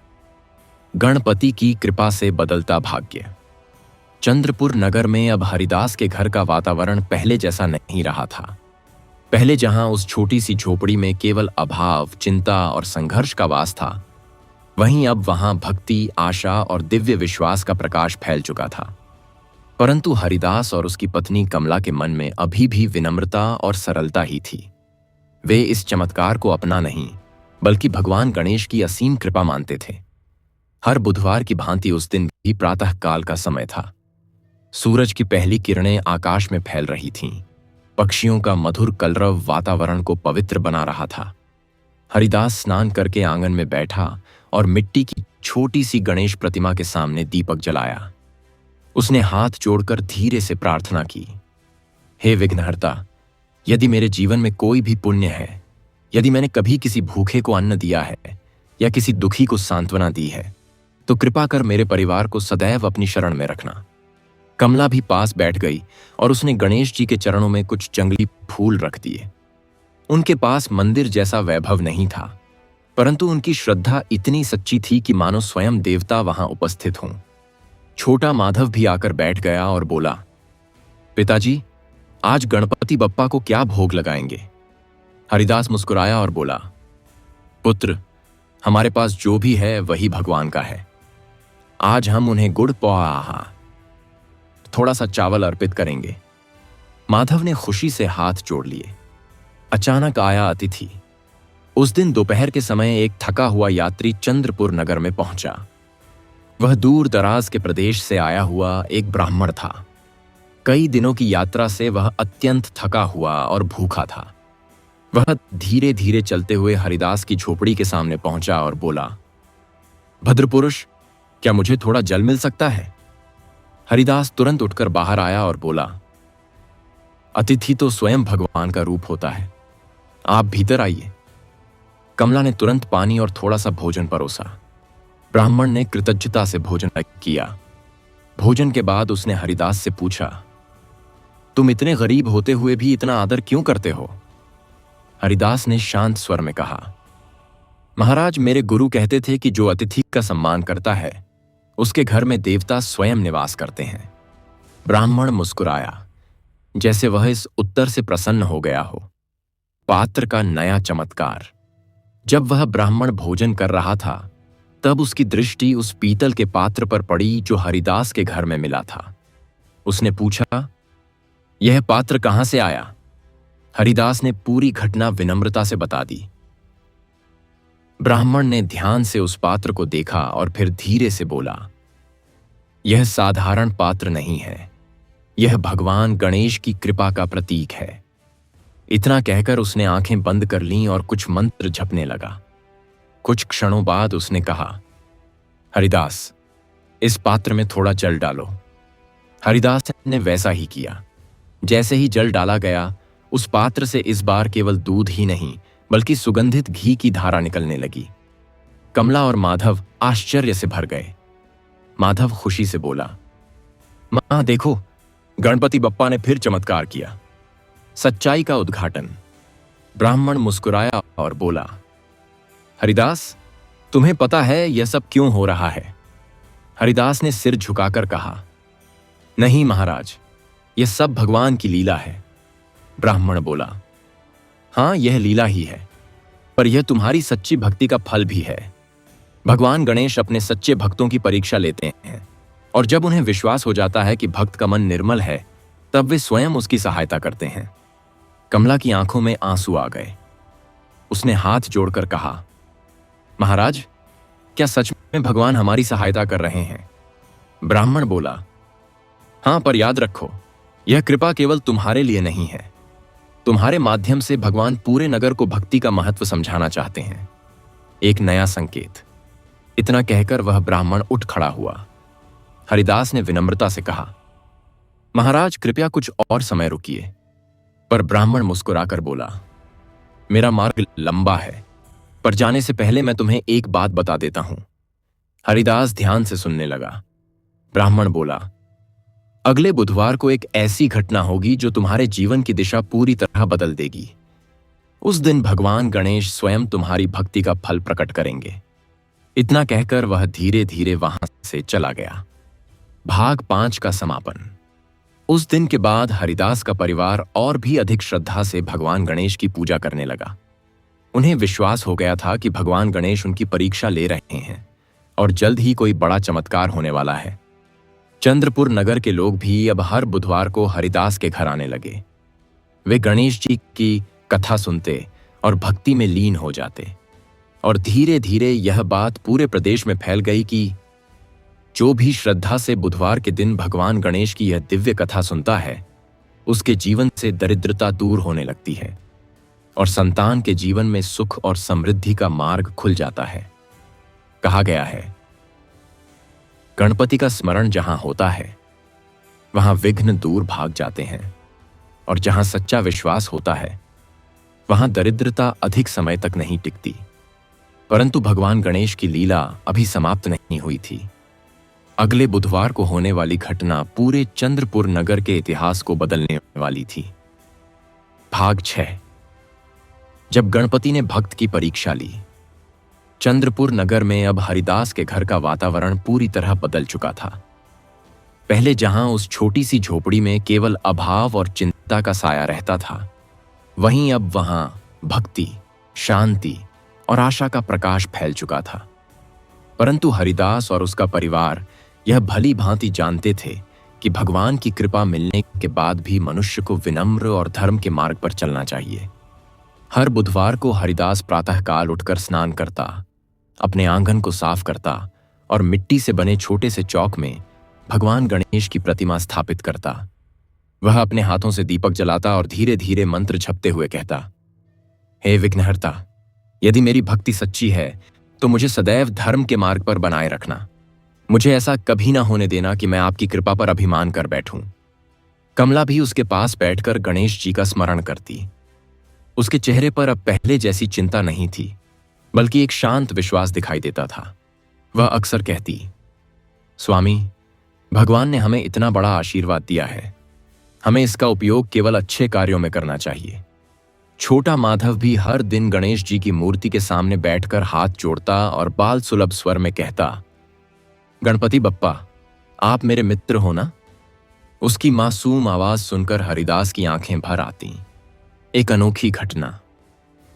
गणपति की कृपा से बदलता भाग्य। चंद्रपुर नगर में अब हरिदास के घर का वातावरण पहले जैसा नहीं रहा था। पहले जहां उस छोटी सी झोपड़ी में केवल अभाव, चिंता और संघर्ष का वास था, वहीं अब वहां भक्ति, आशा और दिव्य विश्वास का प्रकाश फैल चुका था। परंतु हरिदास और उसकी पत्नी कमला के मन में अभी भी विनम्रता और सरलता ही थी। वे इस चमत्कार को अपना नहीं, बल्कि भगवान गणेश की असीम कृपा मानते थे। हर बुधवार की भांति उस दिन भी प्रातः काल का समय था। सूरज की पहली किरणें आकाश में फैल रही थीं। पक्षियों का मधुर कलरव वातावरण को पवित्र बना रहा था। हरिदास स्नान करके आंगन में बैठा और मिट्टी की छोटी सी गणेश प्रतिमा के सामने दीपक जलाया। उसने हाथ जोड़कर धीरे से प्रार्थना की, हे विघ्नहर्ता, यदि मेरे जीवन में कोई भी पुण्य है, यदि मैंने कभी किसी भूखे को अन्न दिया है या किसी दुखी को सांत्वना दी है, तो कृपा कर मेरे परिवार को सदैव अपनी शरण में रखना। कमला भी पास बैठ गई और उसने गणेश जी के चरणों में कुछ जंगली फूल रख दिए। उनके पास मंदिर जैसा वैभव नहीं था, परंतु उनकी श्रद्धा इतनी सच्ची थी कि मानो स्वयं देवता वहां उपस्थित हों। छोटा माधव भी आकर बैठ गया और बोला, पिताजी, आज गणपति बप्पा को क्या भोग लगाएंगे? हरिदास मुस्कुराया और बोला, पुत्र, हमारे पास जो भी है वही भगवान का है। आज हम उन्हें गुड़ पोहा, थोड़ा सा चावल अर्पित करेंगे। माधव ने खुशी से हाथ जोड़ लिए। अचानक आया अतिथि। उस दिन दोपहर के समय एक थका हुआ यात्री चंद्रपुर नगर में पहुंचा। वह दूर दराज के प्रदेश से आया हुआ एक ब्राह्मण था। कई दिनों की यात्रा से वह अत्यंत थका हुआ और भूखा था। वह धीरे धीरे चलते हुए हरिदास की झोपड़ी के सामने पहुंचा और बोला, भद्रपुरुष, क्या मुझे थोड़ा जल मिल सकता है? हरिदास तुरंत उठकर बाहर आया और बोला, अतिथि तो स्वयं भगवान का रूप होता है, आप भीतर आइए। कमला ने तुरंत पानी और थोड़ा सा भोजन परोसा। ब्राह्मण ने कृतज्ञता से भोजन किया। भोजन के बाद उसने हरिदास से पूछा, तुम इतने गरीब होते हुए भी इतना आदर क्यों करते हो? हरिदास ने शांत स्वर में कहा, महाराज, मेरे गुरु कहते थे कि जो अतिथि का सम्मान करता है, उसके घर में देवता स्वयं निवास करते हैं। ब्राह्मण मुस्कुराया, जैसे वह इस उत्तर से प्रसन्न हो गया हो। पात्र का नया चमत्कार। जब वह ब्राह्मण भोजन कर रहा था, तब उसकी दृष्टि उस पीतल के पात्र पर पड़ी जो हरिदास के घर में मिला था। उसने पूछा, यह पात्र कहां से आया? हरिदास ने पूरी घटना विनम्रता से बता दी। ब्राह्मण ने ध्यान से उस पात्र को देखा और फिर धीरे से बोला, यह साधारण पात्र नहीं है, यह भगवान गणेश की कृपा का प्रतीक है। इतना कहकर उसने आंखें बंद कर लीं और कुछ मंत्र जपने लगा। कुछ क्षणों बाद उसने कहा, हरिदास, इस पात्र में थोड़ा जल डालो। हरिदास ने वैसा ही किया। जैसे ही जल डाला गया, उस पात्र से इस बार केवल दूध ही नहीं बल्कि सुगंधित घी की धारा निकलने लगी। कमला और माधव आश्चर्य से भर गए। माधव खुशी से बोला, मां देखो, गणपति बप्पा ने फिर चमत्कार किया, सच्चाई का उद्घाटन। ब्राह्मण मुस्कुराया और बोला, हरिदास, तुम्हें पता है यह सब क्यों हो रहा है? हरिदास ने सिर झुकाकर कहा, नहीं महाराज, यह सब भगवान की लीला है। ब्राह्मण बोला, हां, यह लीला ही है, पर यह तुम्हारी सच्ची भक्ति का फल भी है। भगवान गणेश अपने सच्चे भक्तों की परीक्षा लेते हैं और जब उन्हें विश्वास हो जाता है कि भक्त का मन निर्मल है, तब वे स्वयं उसकी सहायता करते हैं। कमला की आंखों में आंसू आ गए। उसने हाथ जोड़कर कहा, महाराज, क्या सच में भगवान हमारी सहायता कर रहे हैं? ब्राह्मण बोला, हां, पर याद रखो, यह कृपा केवल तुम्हारे लिए नहीं है। तुम्हारे माध्यम से भगवान पूरे नगर को भक्ति का महत्व समझाना चाहते हैं। एक नया संकेत। इतना कहकर वह ब्राह्मण उठ खड़ा हुआ। हरिदास ने विनम्रता से कहा, महाराज, कृपया कुछ और समय रुकिए। पर ब्राह्मण मुस्कुराकर बोला, मेरा मार्ग लंबा है, पर जाने से पहले मैं तुम्हें एक बात बता देता हूं। हरिदास ध्यान से सुनने लगा। ब्राह्मण बोला, अगले बुधवार को एक ऐसी घटना होगी जो तुम्हारे जीवन की दिशा पूरी तरह बदल देगी। उस दिन भगवान गणेश स्वयं तुम्हारी भक्ति का फल प्रकट करेंगे। इतना कहकर वह धीरे धीरे वहां से चला गया। भाग 5 का समापन। उस दिन के बाद हरिदास का परिवार और भी अधिक श्रद्धा से भगवान गणेश की पूजा करने लगा। उन्हें विश्वास हो गया था कि भगवान गणेश उनकी परीक्षा ले रहे हैं और जल्द ही कोई बड़ा चमत्कार होने वाला है। चंद्रपुर नगर के लोग भी अब हर बुधवार को हरिदास के घर आने लगे। वे गणेश जी की कथा सुनते और भक्ति में लीन हो जाते और धीरे धीरे यह बात पूरे प्रदेश में फैल गई कि जो भी श्रद्धा से बुधवार के दिन भगवान गणेश की यह दिव्य कथा सुनता है, उसके जीवन से दरिद्रता दूर होने लगती है और संतान के जीवन में सुख और समृद्धि का मार्ग खुल जाता है। कहा गया है, गणपति का स्मरण जहां होता है वहां विघ्न दूर भाग जाते हैं और जहां सच्चा विश्वास होता है वहां दरिद्रता अधिक समय तक नहीं टिकती। परंतु भगवान गणेश की लीला अभी समाप्त नहीं हुई थी। अगले बुधवार को होने वाली घटना पूरे चंद्रपुर नगर के इतिहास को बदलने वाली थी। भाग 6। जब गणपति ने भक्त की परीक्षा ली। चंद्रपुर नगर में अब हरिदास के घर का वातावरण पूरी तरह बदल चुका था। पहले जहां उस छोटी सी झोपड़ी में केवल अभाव और चिंता का साया रहता था, वहीं अब वहां भक्ति, शांति और आशा का प्रकाश फैल चुका था। परंतु हरिदास और उसका परिवार यह भली भांति जानते थे कि भगवान की कृपा मिलने के बाद भी मनुष्य को विनम्र और धर्म के मार्ग पर चलना चाहिए। हर बुधवार को हरिदास प्रातःकाल उठकर स्नान करता, अपने आंगन को साफ करता और मिट्टी से बने छोटे से चौक में भगवान गणेश की प्रतिमा स्थापित करता। वह अपने हाथों से दीपक जलाता और धीरे धीरे मंत्र जपते हुए कहता, हे विघ्नहर्ता, यदि मेरी भक्ति सच्ची है तो मुझे सदैव धर्म के मार्ग पर बनाए रखना। मुझे ऐसा कभी ना होने देना कि मैं आपकी कृपा पर अभिमान कर बैठूं। कमला भी उसके पास बैठकर गणेश जी का स्मरण करती। उसके चेहरे पर अब पहले जैसी चिंता नहीं थी, बल्कि एक शांत विश्वास दिखाई देता था। वह अक्सर कहती, स्वामी, भगवान ने हमें इतना बड़ा आशीर्वाद दिया है, हमें इसका उपयोग केवल अच्छे कार्यों में करना चाहिए। छोटा माधव भी हर दिन गणेश जी की मूर्ति के सामने बैठकर हाथ जोड़ता और बाल सुलभ स्वर में कहता, गणपति बप्पा, आप मेरे मित्र हो ना? उसकी मासूम आवाज सुनकर हरिदास की आंखें भर आती। एक अनोखी घटना।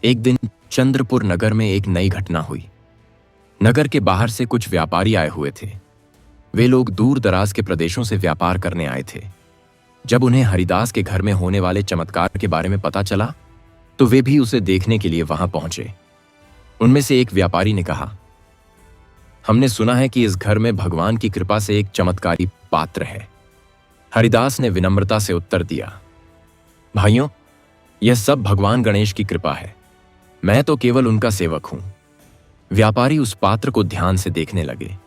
एक दिन चंद्रपुर नगर में एक नई घटना हुई। नगर के बाहर से कुछ व्यापारी आए हुए थे। वे लोग दूर दराज के प्रदेशों से व्यापार करने आए थे। जब उन्हें हरिदास के घर में होने वाले चमत्कार के बारे में पता चला तो वे भी उसे देखने के लिए वहां पहुंचे। उनमें से एक व्यापारी ने कहा, हमने सुना है कि इस घर में भगवान की कृपा से एक चमत्कारी पात्र है। हरिदास ने विनम्रता से उत्तर दिया, भाइयों, यह सब भगवान गणेश की कृपा है, मैं तो केवल उनका सेवक हूं। व्यापारी उस पात्र को ध्यान से देखने लगे।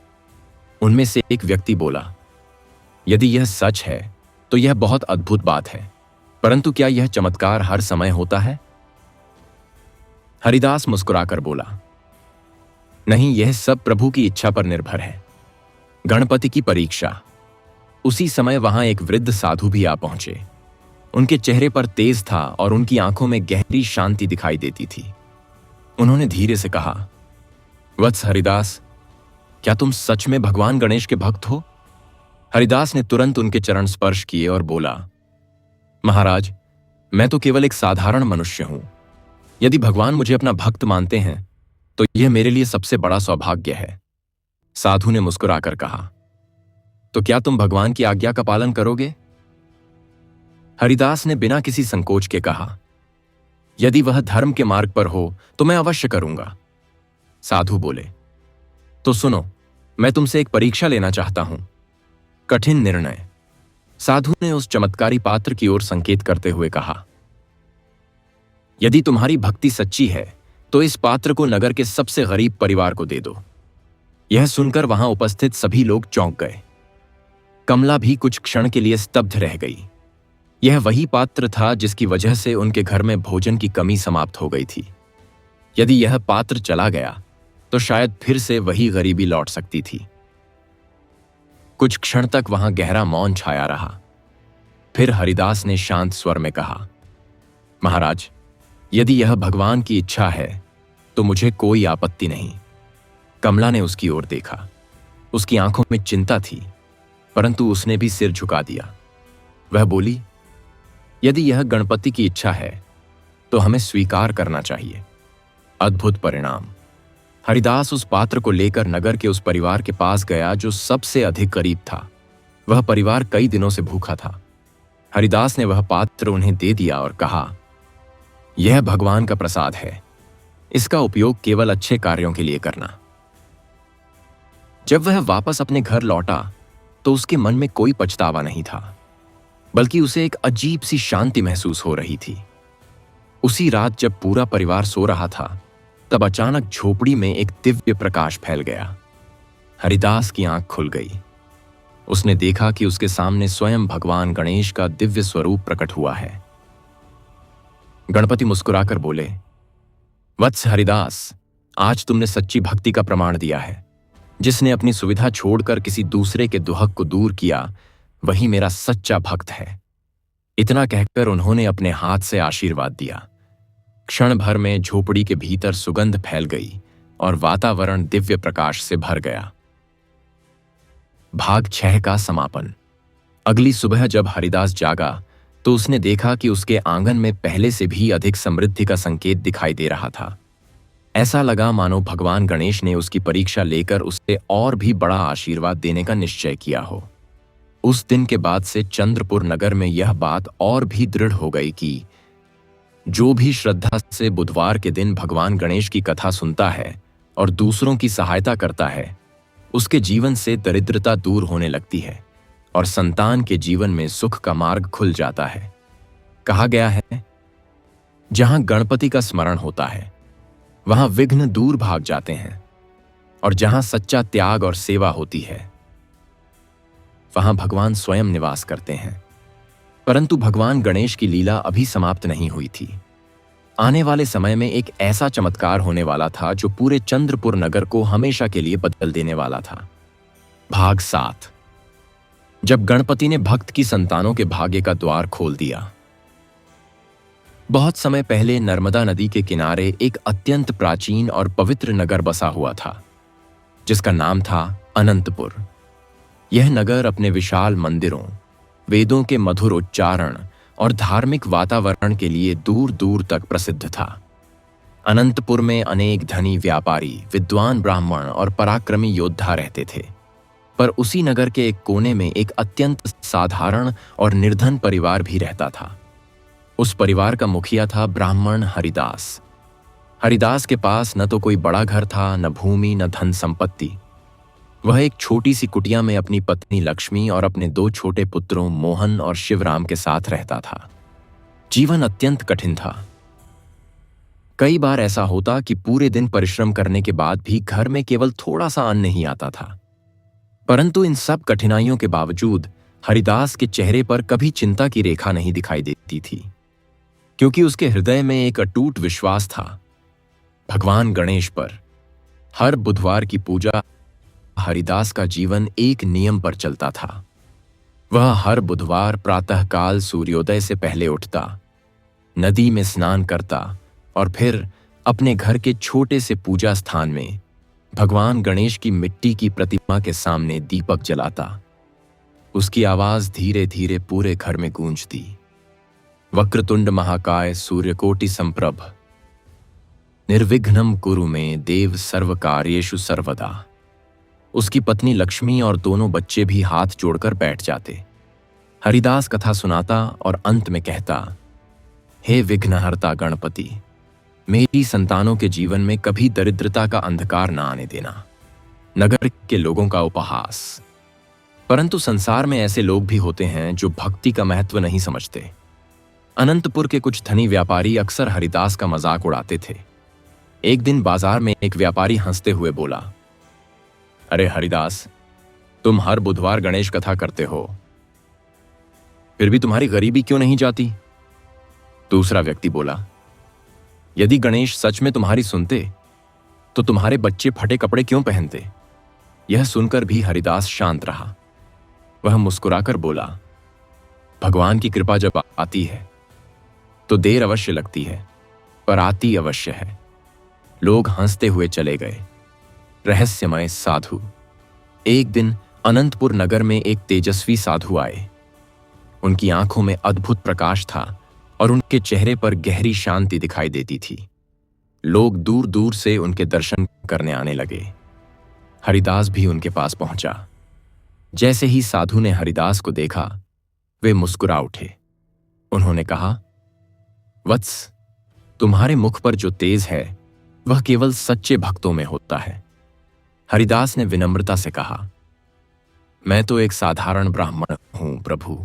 उनमें से एक व्यक्ति बोला, यदि यह सच है तो यह बहुत अद्भुत बात है, परंतु क्या यह चमत्कार हर समय होता है? हरिदास मुस्कुराकर बोला, नहीं, यह सब प्रभु की इच्छा पर निर्भर है। गणपति की परीक्षा। उसी समय वहां एक वृद्ध साधु भी आ पहुंचे। उनके चेहरे पर तेज था और उनकी आंखों में गहरी शांति दिखाई देती थी। उन्होंने धीरे से कहा, वत्स हरिदास, क्या तुम सच में भगवान गणेश के भक्त हो? हरिदास ने तुरंत उनके चरण स्पर्श किए और बोला, महाराज, मैं तो केवल एक साधारण मनुष्य हूं। यदि भगवान मुझे अपना भक्त मानते हैं तो यह मेरे लिए सबसे बड़ा सौभाग्य है। साधु ने मुस्कुराकर कहा, तो क्या तुम भगवान की आज्ञा का पालन करोगे? हरिदास ने बिना किसी संकोच के कहा, यदि वह धर्म के मार्ग पर हो तो मैं अवश्य करूंगा। साधु बोले, तो सुनो, मैं तुमसे एक परीक्षा लेना चाहता हूं। कठिन निर्णय। साधु ने उस चमत्कारी पात्र की ओर संकेत करते हुए कहा, यदि तुम्हारी भक्ति सच्ची है तो इस पात्र को नगर के सबसे गरीब परिवार को दे दो। यह सुनकर वहां उपस्थित सभी लोग चौंक गए। कमला भी कुछ क्षण के लिए स्तब्ध रह गई। यह वही पात्र था जिसकी वजह से उनके घर में भोजन की कमी समाप्त हो गई थी। यदि यह पात्र चला गया तो शायद फिर से वही गरीबी लौट सकती थी। कुछ क्षण तक वहां गहरा मौन छाया रहा। फिर हरिदास ने शांत स्वर में कहा, महाराज, यदि यह भगवान की इच्छा है तो मुझे कोई आपत्ति नहीं। कमला ने उसकी ओर देखा। उसकी आंखों में चिंता थी, परंतु उसने भी सिर झुका दिया। वह बोली, यदि यह गणपति की इच्छा है तो हमें स्वीकार करना चाहिए। अद्भुत परिणाम। हरिदास उस पात्र को लेकर नगर के उस परिवार के पास गया जो सबसे अधिक गरीब था। वह परिवार कई दिनों से भूखा था। हरिदास ने वह पात्र उन्हें दे दिया और कहा, यह भगवान का प्रसाद है, इसका उपयोग केवल अच्छे कार्यों के लिए करना। जब वह वापस अपने घर लौटा तो उसके मन में कोई पछतावा नहीं था, बल्कि उसे एक अजीब सी शांति महसूस हो रही थी। उसी रात जब पूरा परिवार सो रहा था, तब अचानक झोपड़ी में एक दिव्य प्रकाश फैल गया। हरिदास की आंख खुल गई। उसने देखा कि उसके सामने स्वयं भगवान गणेश का दिव्य स्वरूप प्रकट हुआ है। गणपति मुस्कुराकर बोले, वत्स हरिदास, आज तुमने सच्ची भक्ति का प्रमाण दिया है। जिसने अपनी सुविधा छोड़कर किसी दूसरे के दुहक को दूर किया, वही मेरा सच्चा भक्त है। इतना कहकर उन्होंने अपने हाथ से आशीर्वाद दिया। क्षण भर में झोपड़ी के भीतर सुगंध फैल गई और वातावरण दिव्य प्रकाश से भर गया। भाग 6 का समापन। अगली सुबह जब हरिदास जागा तो उसने देखा कि उसके आंगन में पहले से भी अधिक समृद्धि का संकेत दिखाई दे रहा था। ऐसा लगा मानो भगवान गणेश ने उसकी परीक्षा लेकर उसे और भी बड़ा आशीर्वाद देने का निश्चय किया हो। उस दिन के बाद से चंद्रपुर नगर में यह बात और भी दृढ़ हो गई कि जो भी श्रद्धा से बुधवार के दिन भगवान गणेश की कथा सुनता है और दूसरों की सहायता करता है, उसके जीवन से दरिद्रता दूर होने लगती है और संतान के जीवन में सुख का मार्ग खुल जाता है। कहा गया है, जहां गणपति का स्मरण होता है वहां विघ्न दूर भाग जाते हैं, और जहां सच्चा त्याग और सेवा होती है वहां भगवान स्वयं निवास करते हैं। परंतु भगवान गणेश की लीला अभी समाप्त नहीं हुई थी। आने वाले समय में एक ऐसा चमत्कार होने वाला था जो पूरे चंद्रपुर नगर को हमेशा के लिए बदल देने वाला था। भाग 7। जब गणपति ने भक्त की संतानों के भाग्य का द्वार खोल दिया। बहुत समय पहले नर्मदा नदी के किनारे एक अत्यंत प्राचीन और पवित्र नगर बसा हुआ था, जिसका नाम था अनंतपुर। यह नगर अपने विशाल मंदिरों, वेदों के मधुर उच्चारण और धार्मिक वातावरण के लिए दूर दूर तक प्रसिद्ध था। अनंतपुर में अनेक धनी व्यापारी, विद्वान ब्राह्मण और पराक्रमी योद्धा रहते थे। पर उसी नगर के एक कोने में एक अत्यंत साधारण और निर्धन परिवार भी रहता था। उस परिवार का मुखिया था ब्राह्मण हरिदास। हरिदास के पास न तो कोई बड़ा घर था, न भूमि, न धन संपत्ति। वह एक छोटी सी कुटिया में अपनी पत्नी लक्ष्मी और अपने 2 छोटे पुत्रों मोहन और शिवराम के साथ रहता था। जीवन अत्यंत कठिन था। कई बार ऐसा होता कि पूरे दिन परिश्रम करने के बाद भी घर में केवल थोड़ा सा अन्न नहीं आता था। परंतु इन सब कठिनाइयों के बावजूद हरिदास के चेहरे पर कभी चिंता की रेखा नहीं दिखाई देती थी, क्योंकि उसके हृदय में एक अटूट विश्वास था भगवान गणेश पर। हर बुधवार की पूजा हरिदास का जीवन एक नियम पर चलता था। वह हर बुधवार प्रातःकाल सूर्योदय से पहले उठता, नदी में स्नान करता और फिर अपने घर के छोटे से पूजा स्थान में भगवान गणेश की मिट्टी की प्रतिमा के सामने दीपक जलाता। उसकी आवाज धीरे धीरे पूरे घर में गूंजती। वक्रतुंड महाकाय सूर्यकोटि संप्रभ निर्विघ्नं कुरु मे देव सर्व कार्येषु सर्वदा। उसकी पत्नी लक्ष्मी और दोनों बच्चे भी हाथ जोड़कर बैठ जाते। हरिदास कथा सुनाता और अंत में कहता, हे विघ्नहर्ता गणपति, मेरी संतानों के जीवन में कभी दरिद्रता का अंधकार न आने देना। नगर के लोगों का उपहास। परंतु संसार में ऐसे लोग भी होते हैं जो भक्ति का महत्व नहीं समझते। अनंतपुर के कुछ धनी व्यापारी अक्सर हरिदास का मजाक उड़ाते थे। एक दिन बाजार में एक व्यापारी हंसते हुए बोला, अरे हरिदास, तुम हर बुधवार गणेश कथा करते हो, फिर भी तुम्हारी गरीबी क्यों नहीं जाती? दूसरा व्यक्ति बोला, यदि गणेश सच में तुम्हारी सुनते तो तुम्हारे बच्चे फटे कपड़े क्यों पहनते? यह सुनकर भी हरिदास शांत रहा। वह मुस्कुराकर बोला, भगवान की कृपा जब आती है तो देर अवश्य लगती है, पर आती अवश्य है। लोग हंसते हुए चले गए। रहस्यमय साधु। एक दिन अनंतपुर नगर में एक तेजस्वी साधु आए। उनकी आंखों में अद्भुत प्रकाश था और उनके चेहरे पर गहरी शांति दिखाई देती थी। लोग दूर दूर से उनके दर्शन करने आने लगे। हरिदास भी उनके पास पहुंचा। जैसे ही साधु ने हरिदास को देखा, वे मुस्कुरा उठे। उन्होंने कहा, वत्स, तुम्हारे मुख पर जो तेज है वह केवल सच्चे भक्तों में होता है। हरिदास ने विनम्रता से कहा, मैं तो एक साधारण ब्राह्मण हूं प्रभु,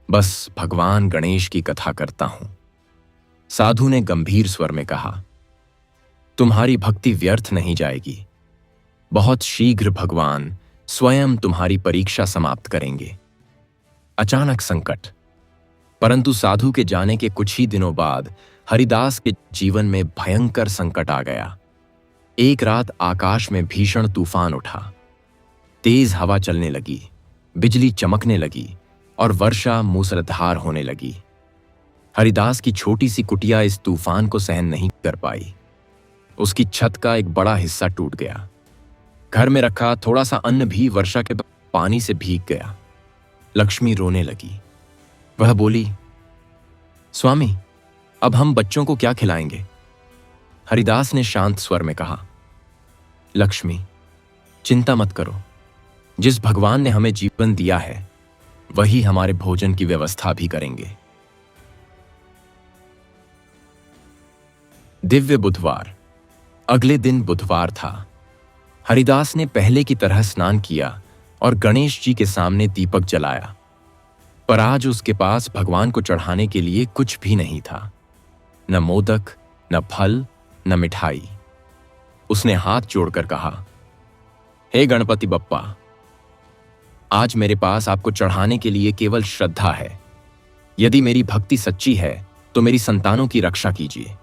बस भगवान गणेश की कथा करता हूं। साधु ने गंभीर स्वर में कहा, तुम्हारी भक्ति व्यर्थ नहीं जाएगी। बहुत शीघ्र भगवान स्वयं तुम्हारी परीक्षा समाप्त करेंगे। अचानक संकट। परंतु साधु के जाने के कुछ ही दिनों बाद हरिदास के जीवन में भयंकर संकट आ गया। एक रात आकाश में भीषण तूफान उठा। तेज हवा चलने लगी, बिजली चमकने लगी और वर्षा मूसलाधार होने लगी। हरिदास की छोटी सी कुटिया इस तूफान को सहन नहीं कर पाई। उसकी छत का एक बड़ा हिस्सा टूट गया। घर में रखा थोड़ा सा अन्न भी वर्षा के पानी से भीग गया। लक्ष्मी रोने लगी। वह बोली, स्वामी, अब हम बच्चों को क्या खिलाएंगे? हरिदास ने शांत स्वर में कहा, लक्ष्मी, चिंता मत करो। जिस भगवान ने हमें जीवन दिया है वही हमारे भोजन की व्यवस्था भी करेंगे। दिव्य बुधवार। अगले दिन बुधवार था। हरिदास ने पहले की तरह स्नान किया और गणेश जी के सामने दीपक जलाया। पर आज उसके पास भगवान को चढ़ाने के लिए कुछ भी नहीं था। न मोदक, न फल, न मिठाई। उसने हाथ जोड़कर कहा, हे गणपति बप्पा, आज मेरे पास आपको चढ़ाने के लिए केवल श्रद्धा है। यदि मेरी भक्ति सच्ची है तो मेरी संतानों की रक्षा कीजिए।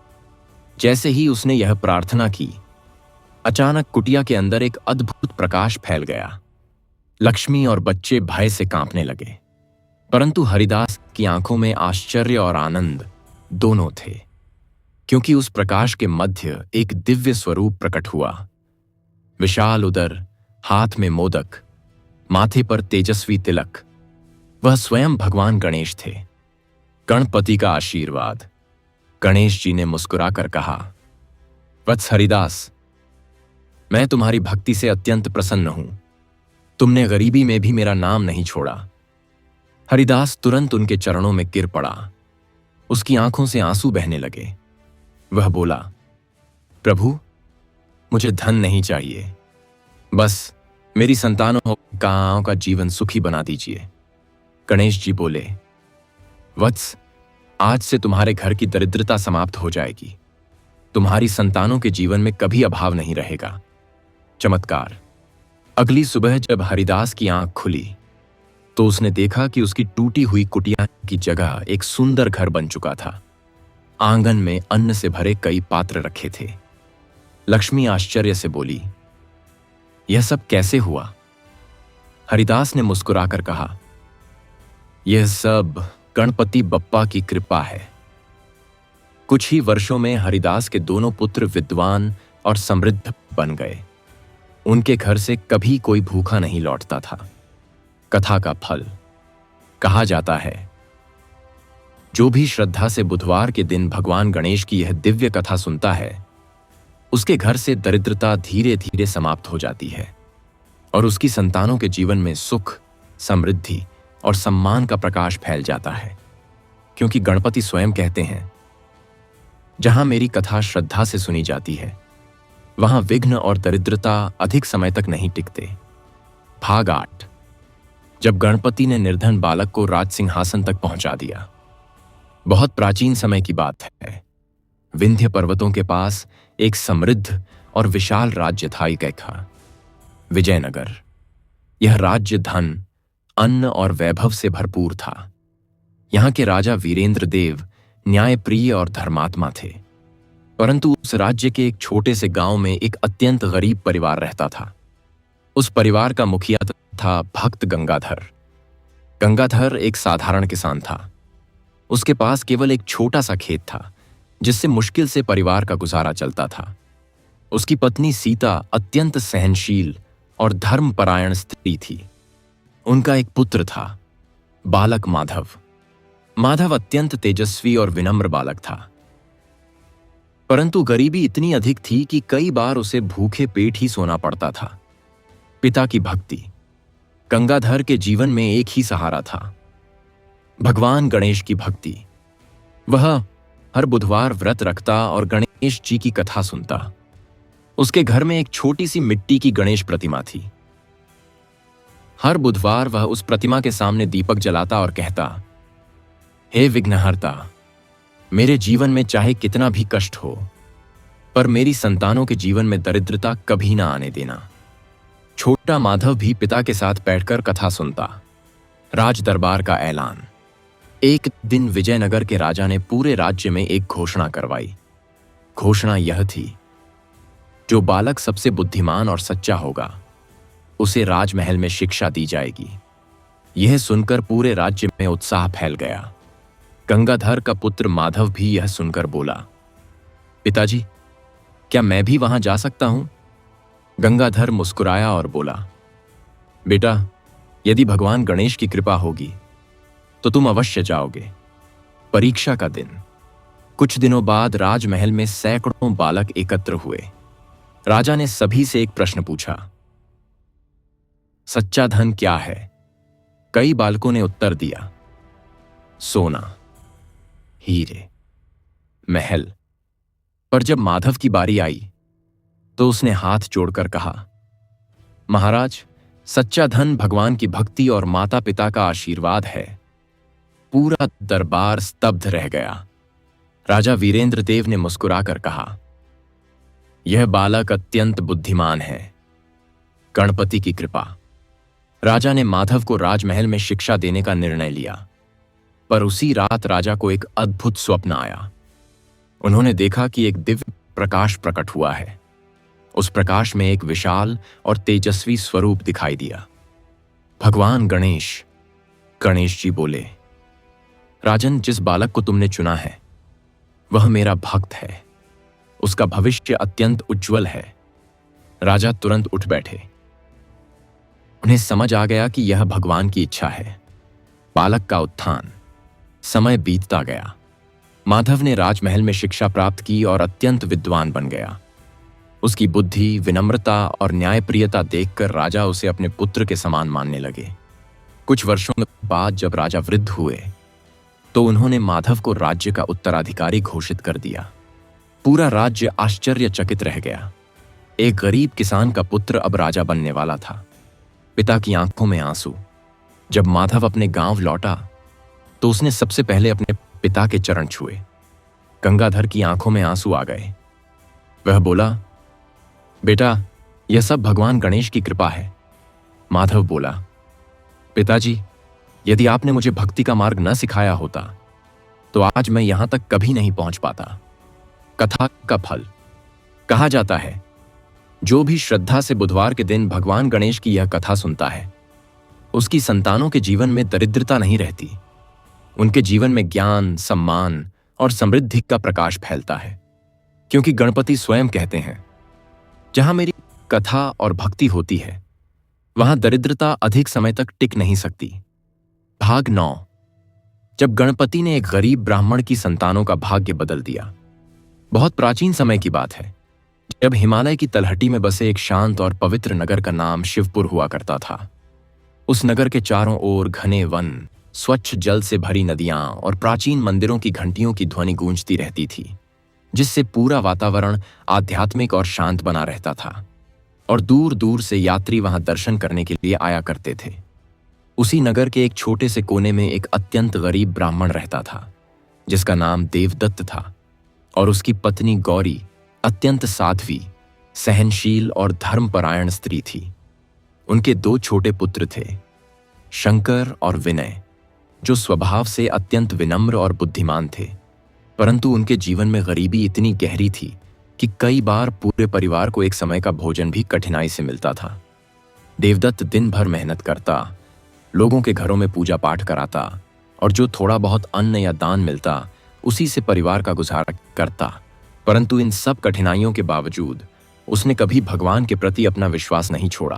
जैसे ही उसने यह प्रार्थना की, अचानक कुटिया के अंदर एक अद्भुत प्रकाश फैल गया। लक्ष्मी और बच्चे भय से कांपने लगे, परंतु हरिदास की आंखों में आश्चर्य और आनंद दोनों थे, क्योंकि उस प्रकाश के मध्य एक दिव्य स्वरूप प्रकट हुआ। विशाल उदर, हाथ में मोदक, माथे पर तेजस्वी तिलक। वह स्वयं भगवान गणेश थे। गणपति का आशीर्वाद। गणेश जी ने मुस्कुराकर कहा, वत्स हरिदास, मैं तुम्हारी भक्ति से अत्यंत प्रसन्न हूं। तुमने गरीबी में भी मेरा नाम नहीं छोड़ा। हरिदास तुरंत उनके चरणों में गिर पड़ा। उसकी आंखों से आंसू बहने लगे। वह बोला, प्रभु, मुझे धन नहीं चाहिए, बस मेरी संतानों का जीवन सुखी बना दीजिए। गणेश जी बोले, वत्स, आज से तुम्हारे घर की दरिद्रता समाप्त हो जाएगी। तुम्हारी संतानों के जीवन में कभी अभाव नहीं रहेगा। चमत्कार। अगली सुबह जब हरिदास की आंख खुली तो उसने देखा कि उसकी टूटी हुई कुटिया की जगह एक सुंदर घर बन चुका था। आंगन में अन्न से भरे कई पात्र रखे थे। लक्ष्मी आश्चर्य से बोली, यह सब कैसे हुआ? हरिदास ने मुस्कुराकर कहा, यह सब गणपति बप्पा की कृपा है। कुछ ही वर्षों में हरिदास के दोनों पुत्र विद्वान और समृद्ध बन गए। उनके घर से कभी कोई भूखा नहीं लौटता था। कथा का फल। कहा जाता है, जो भी श्रद्धा से बुधवार के दिन भगवान गणेश की यह दिव्य कथा सुनता है, उसके घर से दरिद्रता धीरे धीरे समाप्त हो जाती है और उसकी संतानों के जीवन में सुख, समृद्धि और सम्मान का प्रकाश फैल जाता है। क्योंकि गणपति स्वयं कहते हैं, जहां मेरी कथा श्रद्धा से सुनी जाती है, वहां विघ्न और दरिद्रता अधिक समय तक नहीं टिकते। भाग 8। जब गणपति ने निर्धन बालक को राज सिंहासन तक पहुंचा दिया। बहुत प्राचीन समय की बात है। विंध्य पर्वतों के पास एक समृद्ध और विशाल राज्य था, कैखा, विजयनगर। यह राज्य धन, अन्न और वैभव से भरपूर था। यहां के राजा वीरेंद्र देव न्यायप्रिय और धर्मात्मा थे। परंतु उस राज्य के एक छोटे से गांव में एक अत्यंत गरीब परिवार रहता था। उस परिवार का मुखिया था भक्त गंगाधर। गंगाधर एक साधारण किसान था। उसके पास केवल एक छोटा सा खेत था, जिससे मुश्किल से परिवार का गुजारा चलता था। उसकी पत्नी सीता अत्यंत सहनशील और धर्मपरायण स्त्री थी। उनका एक पुत्र था, बालक माधव। माधव अत्यंत तेजस्वी और विनम्र बालक था। परंतु गरीबी इतनी अधिक थी कि कई बार उसे भूखे पेट ही सोना पड़ता था। पिता की भक्ति। गंगाधर के जीवन में एक ही सहारा था, भगवान गणेश की भक्ति। वह हर बुधवार व्रत रखता और गणेश जी की कथा सुनता। उसके घर में एक छोटी सी मिट्टी की गणेश प्रतिमा थी। हर बुधवार वह उस प्रतिमा के सामने दीपक जलाता और कहता, हे विघ्नहर्ता, मेरे जीवन में चाहे कितना भी कष्ट हो, पर मेरी संतानों के जीवन में दरिद्रता कभी ना आने देना। छोटा माधव भी पिता के साथ बैठकर कथा सुनता। राज दरबार का ऐलान। एक दिन विजयनगर के राजा ने पूरे राज्य में एक घोषणा करवाई। घोषणा यह थी, जो बालक सबसे बुद्धिमान और सच्चा होगा, उसे राजमहल में शिक्षा दी जाएगी। यह सुनकर पूरे राज्य में उत्साह फैल गया। गंगाधर का पुत्र माधव भी यह सुनकर बोला, पिताजी, क्या मैं भी वहां जा सकता हूं? गंगाधर मुस्कुराया और बोला, बेटा, यदि भगवान गणेश की कृपा होगी तो तुम अवश्य जाओगे। परीक्षा का दिन। कुछ दिनों बाद राजमहल में सैकड़ों बालक एकत्र हुए। राजा ने सभी से एक प्रश्न पूछा, सच्चा धन क्या है? कई बालकों ने उत्तर दिया, सोना, हीरे, महल। पर जब माधव की बारी आई तो उसने हाथ जोड़कर कहा, महाराज, सच्चा धन भगवान की भक्ति और माता पिता का आशीर्वाद है। पूरा दरबार स्तब्ध रह गया। राजा वीरेंद्र देव ने मुस्कुराकर कहा, यह बालक अत्यंत बुद्धिमान है, गणपति की कृपा। राजा ने माधव को राजमहल में शिक्षा देने का निर्णय लिया। पर उसी रात राजा को एक अद्भुत स्वप्न आया। उन्होंने देखा कि एक दिव्य प्रकाश प्रकट हुआ है। उस प्रकाश में एक विशाल और तेजस्वी स्वरूप दिखाई दिया। भगवान गणेश। गणेश जी बोले, राजन, जिस बालक को तुमने चुना है वह मेरा भक्त है। उसका भविष्य अत्यंत उज्जवल है। राजा तुरंत उठ बैठे। उन्हें समझ आ गया कि यह भगवान की इच्छा है। बालक का उत्थान। समय बीतता गया। माधव ने राजमहल में शिक्षा प्राप्त की और अत्यंत विद्वान बन गया। उसकी बुद्धि, विनम्रता और न्यायप्रियता देखकर राजा उसे अपने पुत्र के समान मानने लगे। कुछ वर्षों बाद जब राजा वृद्ध हुए तो उन्होंने माधव को राज्य का उत्तराधिकारी घोषित कर दिया। पूरा राज्य आश्चर्यचकित रह गया। एक गरीब किसान का पुत्र अब राजा बनने वाला था। पिता की आंखों में आंसू। जब माधव अपने गांव लौटा तो उसने सबसे पहले अपने पिता के चरण छुए। गंगाधर की आंखों में आंसू आ गए। वह बोला, बेटा, यह सब भगवान गणेश की कृपा है। माधव बोला, पिताजी, यदि आपने मुझे भक्ति का मार्ग न सिखाया होता तो आज मैं यहां तक कभी नहीं पहुंच पाता। कथा का फल। कहा जाता है, जो भी श्रद्धा से बुधवार के दिन भगवान गणेश की यह कथा सुनता है, उसकी संतानों के जीवन में दरिद्रता नहीं रहती। उनके जीवन में ज्ञान, सम्मान और समृद्धि का प्रकाश फैलता है। क्योंकि गणपति स्वयं कहते हैं, जहां मेरी कथा और भक्ति होती है वहां दरिद्रता अधिक समय तक टिक नहीं सकती। भाग 9। जब गणपति ने एक गरीब ब्राह्मण की संतानों का भाग्य बदल दिया। बहुत प्राचीन समय की बात है, जब हिमालय की तलहटी में बसे एक शांत और पवित्र नगर का नाम शिवपुर हुआ करता था। उस नगर के चारों ओर घने वन, स्वच्छ जल से भरी नदियां और प्राचीन मंदिरों की घंटियों की ध्वनि गूंजती रहती थी, जिससे पूरा वातावरण आध्यात्मिक और शांत बना रहता था। और दूर दूर से यात्री वहां दर्शन करने के लिए आया करते थे। उसी नगर के एक छोटे से कोने में एक अत्यंत गरीब ब्राह्मण रहता था, जिसका नाम देवदत्त था, और उसकी पत्नी गौरी अत्यंत साध्वी, सहनशील और धर्मपरायण स्त्री थी। उनके 2 छोटे पुत्र थे, शंकर और विनय, जो स्वभाव से अत्यंत विनम्र और बुद्धिमान थे। परंतु उनके जीवन में गरीबी इतनी गहरी थी कि कई बार पूरे परिवार को एक समय का भोजन भी कठिनाई से मिलता था। देवदत्त दिन भर मेहनत करता, लोगों के घरों में पूजा पाठ कराता और जो थोड़ा बहुत अन्न या दान मिलता उसी से परिवार का गुजारा करता। परंतु इन सब कठिनाइयों के बावजूद उसने कभी भगवान के प्रति अपना विश्वास नहीं छोड़ा।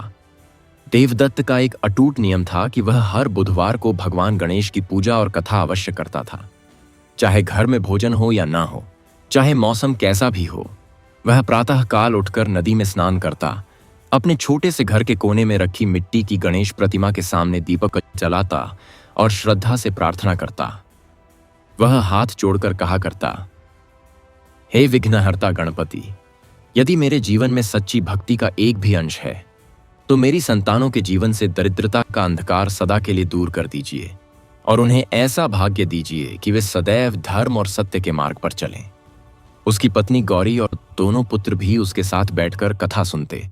देवदत्त का एक अटूट नियम था कि वह हर बुधवार को भगवान गणेश की पूजा और कथा अवश्य करता था। चाहे घर में भोजन हो या ना हो, चाहे मौसम कैसा भी हो, वह प्रातः काल उठकर नदी में स्नान करता, अपने छोटे से घर के कोने में रखी मिट्टी की गणेश प्रतिमा के सामने दीपक जलाता और श्रद्धा से प्रार्थना करता। वह हाथ जोड़कर कहा करता, हे विघ्नहर्ता गणपति, यदि मेरे जीवन में सच्ची भक्ति का एक भी अंश है तो मेरी संतानों के जीवन से दरिद्रता का अंधकार सदा के लिए दूर कर दीजिए और उन्हें ऐसा भाग्य दीजिए कि वे सदैव धर्म और सत्य के मार्ग पर चलें। उसकी पत्नी गौरी और दोनों पुत्र भी उसके साथ बैठकर कथा सुनते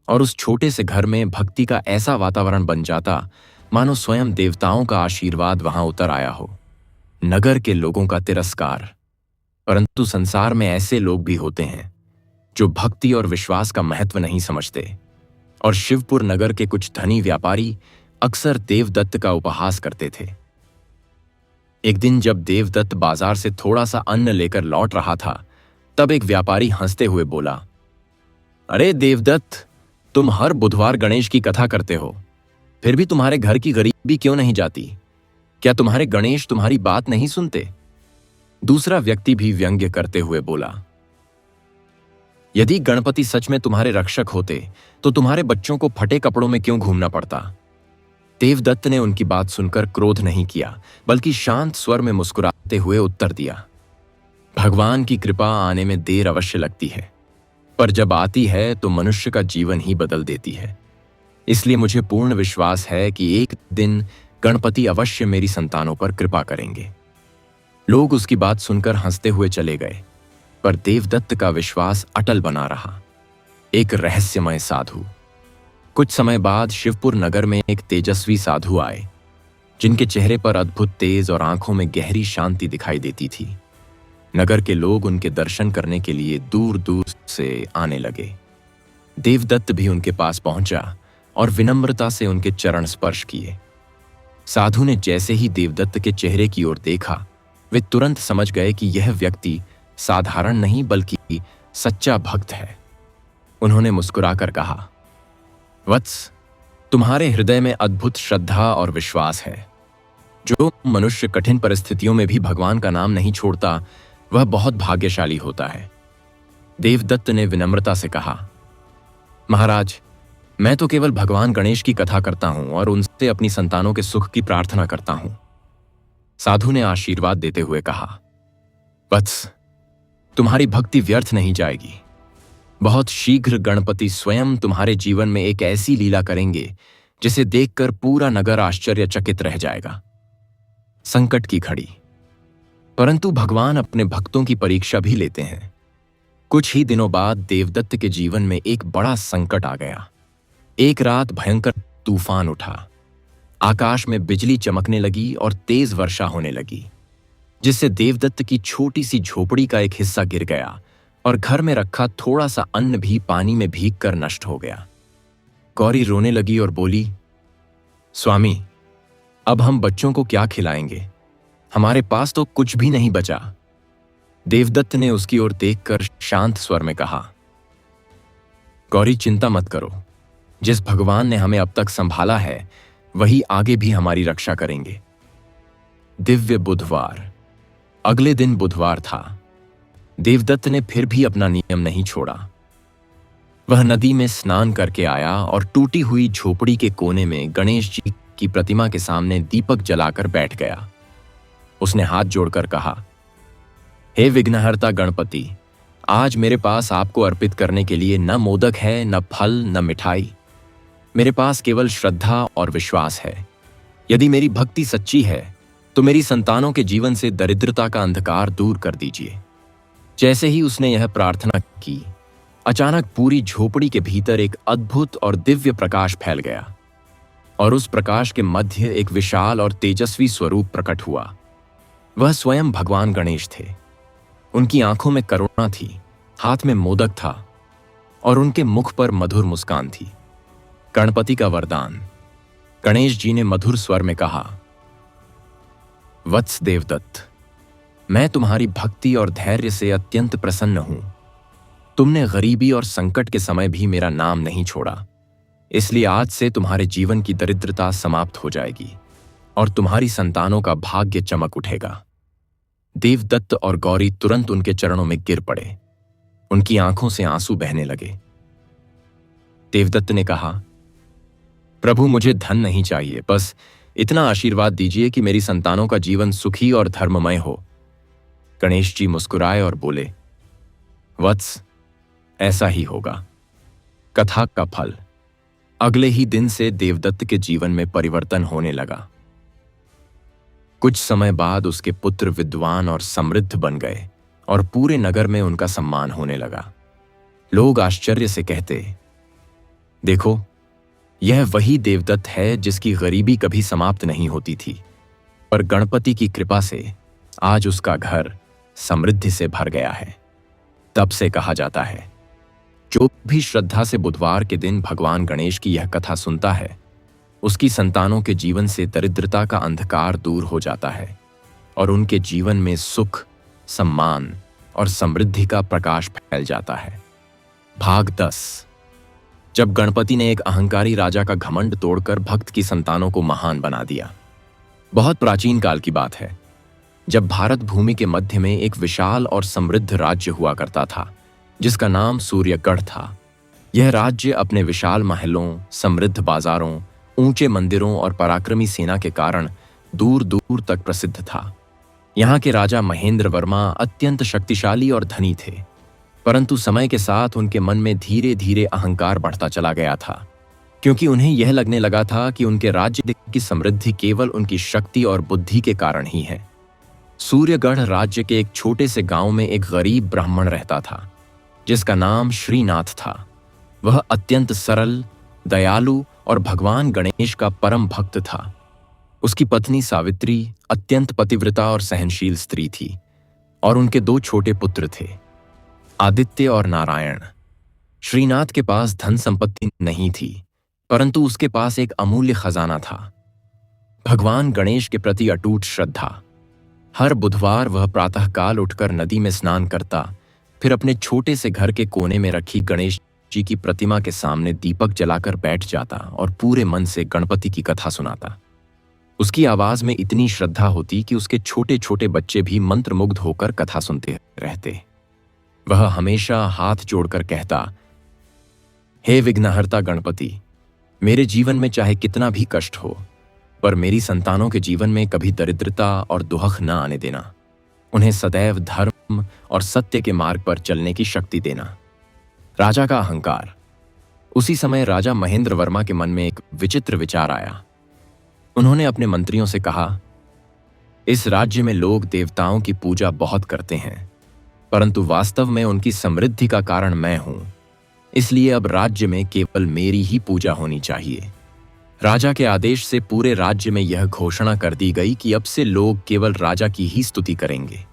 और उस छोटे से घर में भक्ति का ऐसा वातावरण बन जाता मानो स्वयं देवताओं का आशीर्वाद वहां उतर आया हो। नगर के लोगों का तिरस्कार। परंतु संसार में ऐसे लोग भी होते हैं जो भक्ति और विश्वास का महत्व नहीं समझते, और शिवपुर नगर के कुछ धनी व्यापारी अक्सर देवदत्त का उपहास करते थे। एक दिन जब देवदत्त बाजार से थोड़ा सा अन्न लेकर लौट रहा था, तब एक व्यापारी हंसते हुए बोला, अरे देवदत्त, तुम हर बुधवार गणेश की कथा करते हो, फिर भी तुम्हारे घर की गरीबी क्यों नहीं जाती? क्या तुम्हारे गणेश तुम्हारी बात नहीं सुनते? दूसरा व्यक्ति भी व्यंग्य करते हुए बोला, यदि गणपति सच में तुम्हारे रक्षक होते तो तुम्हारे बच्चों को फटे कपड़ों में क्यों घूमना पड़ता? देवदत्त ने उनकी बात सुनकर क्रोध नहीं किया, बल्कि शांत स्वर में मुस्कुराते हुए उत्तर दिया, भगवान की कृपा आने में देर अवश्य लगती है, पर जब आती है तो मनुष्य का जीवन ही बदल देती है। इसलिए मुझे पूर्ण विश्वास है कि एक दिन गणपति अवश्य मेरी संतानों पर कृपा करेंगे। लोग उसकी बात सुनकर हंसते हुए चले गए, पर देवदत्त का विश्वास अटल बना रहा। एक रहस्यमय साधु। कुछ समय बाद शिवपुर नगर में एक तेजस्वी साधु आए, जिनके चेहरे पर अद्भुत तेज और आंखों में गहरी शांति दिखाई देती थी। नगर के लोग उनके दर्शन करने के लिए दूर दूर से आने लगे। देवदत्त भी उनके पास पहुंचा और विनम्रता से उनके चरण स्पर्श किए। साधु ने जैसे ही देवदत्त के चेहरे की ओर देखा, वे तुरंत समझ गए कि यह व्यक्ति साधारण नहीं बल्कि सच्चा भक्त है। उन्होंने मुस्कुराकर कहा, वत्स, तुम्हारे हृदय में अद्भुत श्रद्धा और विश्वास है। जो मनुष्य कठिन परिस्थितियों में भी भगवान का नाम नहीं छोड़ता, वह बहुत भाग्यशाली होता है। देवदत्त ने विनम्रता से कहा, महाराज, मैं तो केवल भगवान गणेश की कथा करता हूं और उनसे अपनी संतानों के सुख की प्रार्थना करता हूं। साधु ने आशीर्वाद देते हुए कहा, वत्स, तुम्हारी भक्ति व्यर्थ नहीं जाएगी। बहुत शीघ्र गणपति स्वयं तुम्हारे जीवन में एक ऐसी लीला करेंगे जिसे देखकर पूरा नगर आश्चर्यचकित रह जाएगा। संकट की घड़ी। परंतु भगवान अपने भक्तों की परीक्षा भी लेते हैं। कुछ ही दिनों बाद देवदत्त के जीवन में एक बड़ा संकट आ गया। एक रात भयंकर तूफान उठा। आकाश में बिजली चमकने लगी और तेज वर्षा होने लगी, जिससे देवदत्त की छोटी सी झोपड़ी का एक हिस्सा गिर गया और घर में रखा थोड़ा सा अन्न भी पानी में भीगकर नष्ट हो गया। गौरी रोने लगी और बोली, स्वामी, अब हम बच्चों को क्या खिलाएंगे? हमारे पास तो कुछ भी नहीं बचा। देवदत्त ने उसकी ओर देखकर शांत स्वर में कहा, गौरी, चिंता मत करो। जिस भगवान ने हमें अब तक संभाला है वही आगे भी हमारी रक्षा करेंगे। दिव्य बुधवार। अगले दिन बुधवार था। देवदत्त ने फिर भी अपना नियम नहीं छोड़ा। वह नदी में स्नान करके आया और टूटी हुई झोपड़ी के कोने में गणेश जी की प्रतिमा के सामने दीपक जलाकर बैठ गया। उसने हाथ जोड़कर कहा, हे विघ्नहर्ता गणपति, आज मेरे पास आपको अर्पित करने के लिए न मोदक है, न फल, न मिठाई। मेरे पास केवल श्रद्धा और विश्वास है। यदि मेरी भक्ति सच्ची है तो मेरी संतानों के जीवन से दरिद्रता का अंधकार दूर कर दीजिए। जैसे ही उसने यह प्रार्थना की, अचानक पूरी झोपड़ी के भीतर एक अद्भुत और दिव्य प्रकाश फैल गया और उस प्रकाश के मध्य एक विशाल और तेजस्वी स्वरूप प्रकट हुआ। वह स्वयं भगवान गणेश थे। उनकी आंखों में करुणा थी, हाथ में मोदक था और उनके मुख पर मधुर मुस्कान थी। गणपति का वरदान। गणेश जी ने मधुर स्वर में कहा, वत्स देवदत्त, मैं तुम्हारी भक्ति और धैर्य से अत्यंत प्रसन्न हूं। तुमने गरीबी और संकट के समय भी मेरा नाम नहीं छोड़ा, इसलिए आज से तुम्हारे जीवन की दरिद्रता समाप्त हो जाएगी और तुम्हारी संतानों का भाग्य चमक उठेगा। देवदत्त और गौरी तुरंत उनके चरणों में गिर पड़े। उनकी आंखों से आंसू बहने लगे। देवदत्त ने कहा, प्रभु, मुझे धन नहीं चाहिए, बस इतना आशीर्वाद दीजिए कि मेरी संतानों का जीवन सुखी और धर्ममय हो। गणेश जी मुस्कुराए और बोले, वत्स, ऐसा ही होगा। कथा का फल। अगले ही दिन से देवदत्त के जीवन में परिवर्तन होने लगा। कुछ समय बाद उसके पुत्र विद्वान और समृद्ध बन गए और पूरे नगर में उनका सम्मान होने लगा। लोग आश्चर्य से कहते, देखो, यह वही देवदत्त है जिसकी गरीबी कभी समाप्त नहीं होती थी, पर गणपति की कृपा से आज उसका घर समृद्धि से भर गया है। तब से कहा जाता है, जो भी श्रद्धा से बुधवार के दिन भगवान गणेश की यह कथा सुनता है, उसकी संतानों के जीवन से दरिद्रता का अंधकार दूर हो जाता है और उनके जीवन में सुख, सम्मान और समृद्धि का प्रकाश फैल जाता है। भाग 10। जब गणपति ने एक अहंकारी राजा का घमंड तोड़कर भक्त की संतानों को महान बना दिया। बहुत प्राचीन काल की बात है, जब भारत भूमि के मध्य में एक विशाल और समृद्ध राज्य हुआ करता था जिसका नाम सूर्यगढ़ था। यह राज्य अपने विशाल महलों, समृद्ध बाजारों, ऊंचे मंदिरों और पराक्रमी सेना के कारण दूर दूर तक प्रसिद्ध था। यहाँ के राजा महेंद्र वर्मा अत्यंत शक्तिशाली और धनी थे, परंतु समय के साथ उनके मन में धीरे धीरे अहंकार बढ़ता चला गया था, क्योंकि उन्हें यह लगने लगा था कि उनके राज्य की समृद्धि केवल उनकी शक्ति और बुद्धि के कारण ही है। सूर्यगढ़ राज्य के एक छोटे से गांव में एक गरीब ब्राह्मण रहता था जिसका नाम श्रीनाथ था। वह अत्यंत सरल, दयालु और भगवान गणेश का परम भक्त था। उसकी पत्नी सावित्री अत्यंत पतिव्रता और सहनशील स्त्री थी और उनके 2 छोटे पुत्र थे, आदित्य और नारायण। श्रीनाथ के पास धन संपत्ति नहीं थी, परंतु उसके पास एक अमूल्य खजाना था, भगवान गणेश के प्रति अटूट श्रद्धा। हर बुधवार वह प्रातःकाल उठकर नदी में स्नान करता, फिर अपने छोटे से घर के कोने में रखी गणेश जी की प्रतिमा के सामने दीपक जलाकर बैठ जाता और पूरे मन से गणपति की कथा सुनाता। उसकी आवाज में इतनी श्रद्धा होती कि उसके छोटे छोटे बच्चे भी मंत्रमुग्ध होकर कथा सुनते रहते। वह हमेशा हाथ जोड़कर कहता, हे विघ्नहर्ता गणपति, मेरे जीवन में चाहे कितना भी कष्ट हो, पर मेरी संतानों के जीवन में कभी दरिद्रता और दुख न आने देना। उन्हें सदैव धर्म और सत्य के मार्ग पर चलने की शक्ति देना। राजा का अहंकार। उसी समय राजा महेंद्र वर्मा के मन में एक विचित्र विचार आया। उन्होंने अपने मंत्रियों से कहा, इस राज्य में लोग देवताओं की पूजा बहुत करते हैं, परंतु वास्तव में उनकी समृद्धि का कारण मैं हूं। इसलिए अब राज्य में केवल मेरी ही पूजा होनी चाहिए। राजा के आदेश से पूरे राज्य में यह घोषणा कर दी गई कि अब से लोग केवल राजा की ही स्तुति करेंगे।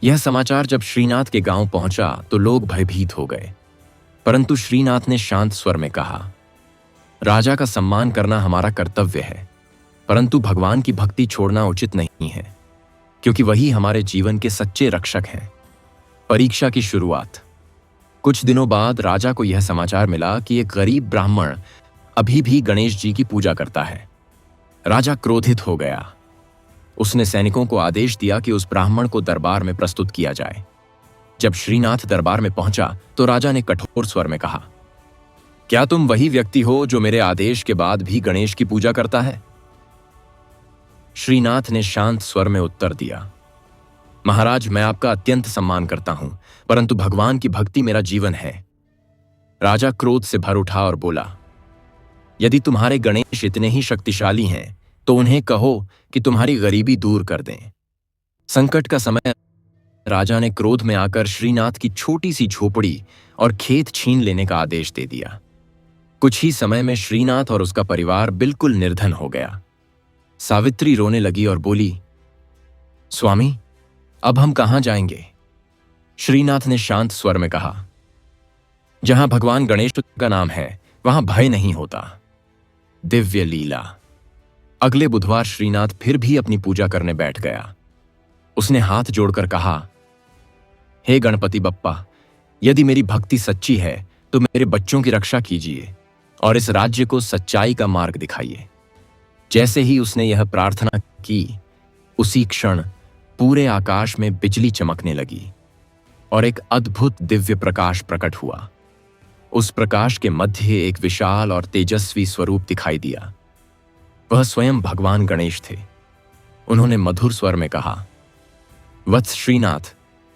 यह समाचार जब श्रीनाथ के गांव पहुंचा तो लोग भयभीत हो गए, परंतु श्रीनाथ ने शांत स्वर में कहा, राजा का सम्मान करना हमारा कर्तव्य है, परंतु भगवान की भक्ति छोड़ना उचित नहीं है, क्योंकि वही हमारे जीवन के सच्चे रक्षक हैं। परीक्षा की शुरुआत। कुछ दिनों बाद राजा को यह समाचार मिला कि एक गरीब ब्राह्मण अभी भी गणेश जी की पूजा करता है। राजा क्रोधित हो गया। उसने सैनिकों को आदेश दिया कि उस ब्राह्मण को दरबार में प्रस्तुत किया जाए। जब श्रीनाथ दरबार में पहुंचा तो राजा ने कठोर स्वर में कहा, क्या तुम वही व्यक्ति हो जो मेरे आदेश के बाद भी गणेश की पूजा करता है? श्रीनाथ ने शांत स्वर में उत्तर दिया, महाराज, मैं आपका अत्यंत सम्मान करता हूं, परंतु भगवान की भक्ति मेरा जीवन है। राजा क्रोध से भर उठा और बोला, यदि तुम्हारे गणेश इतने ही शक्तिशाली हैं तो उन्हें कहो कि तुम्हारी गरीबी दूर कर दें। संकट का समय राजा ने क्रोध में आकर श्रीनाथ की छोटी सी झोपड़ी और खेत छीन लेने का आदेश दे दिया। कुछ ही समय में श्रीनाथ और उसका परिवार बिल्कुल निर्धन हो गया। सावित्री रोने लगी और बोली, स्वामी, अब हम कहां जाएंगे? श्रीनाथ ने शांत स्वर में कहा, जहां भगवान गणेश का नाम है वहां भय नहीं होता। दिव्य लीला। अगले बुधवार श्रीनाथ फिर भी अपनी पूजा करने बैठ गया। उसने हाथ जोड़कर कहा, हे गणपति बप्पा, यदि मेरी भक्ति सच्ची है तो मेरे बच्चों की रक्षा कीजिए और इस राज्य को सच्चाई का मार्ग दिखाइए। जैसे ही उसने यह प्रार्थना की, उसी क्षण पूरे आकाश में बिजली चमकने लगी और एक अद्भुत दिव्य प्रकाश प्रकट हुआ। उस प्रकाश के मध्य एक विशाल और तेजस्वी स्वरूप दिखाई दिया। वह स्वयं भगवान गणेश थे। उन्होंने मधुर स्वर में कहा, वत्स श्रीनाथ,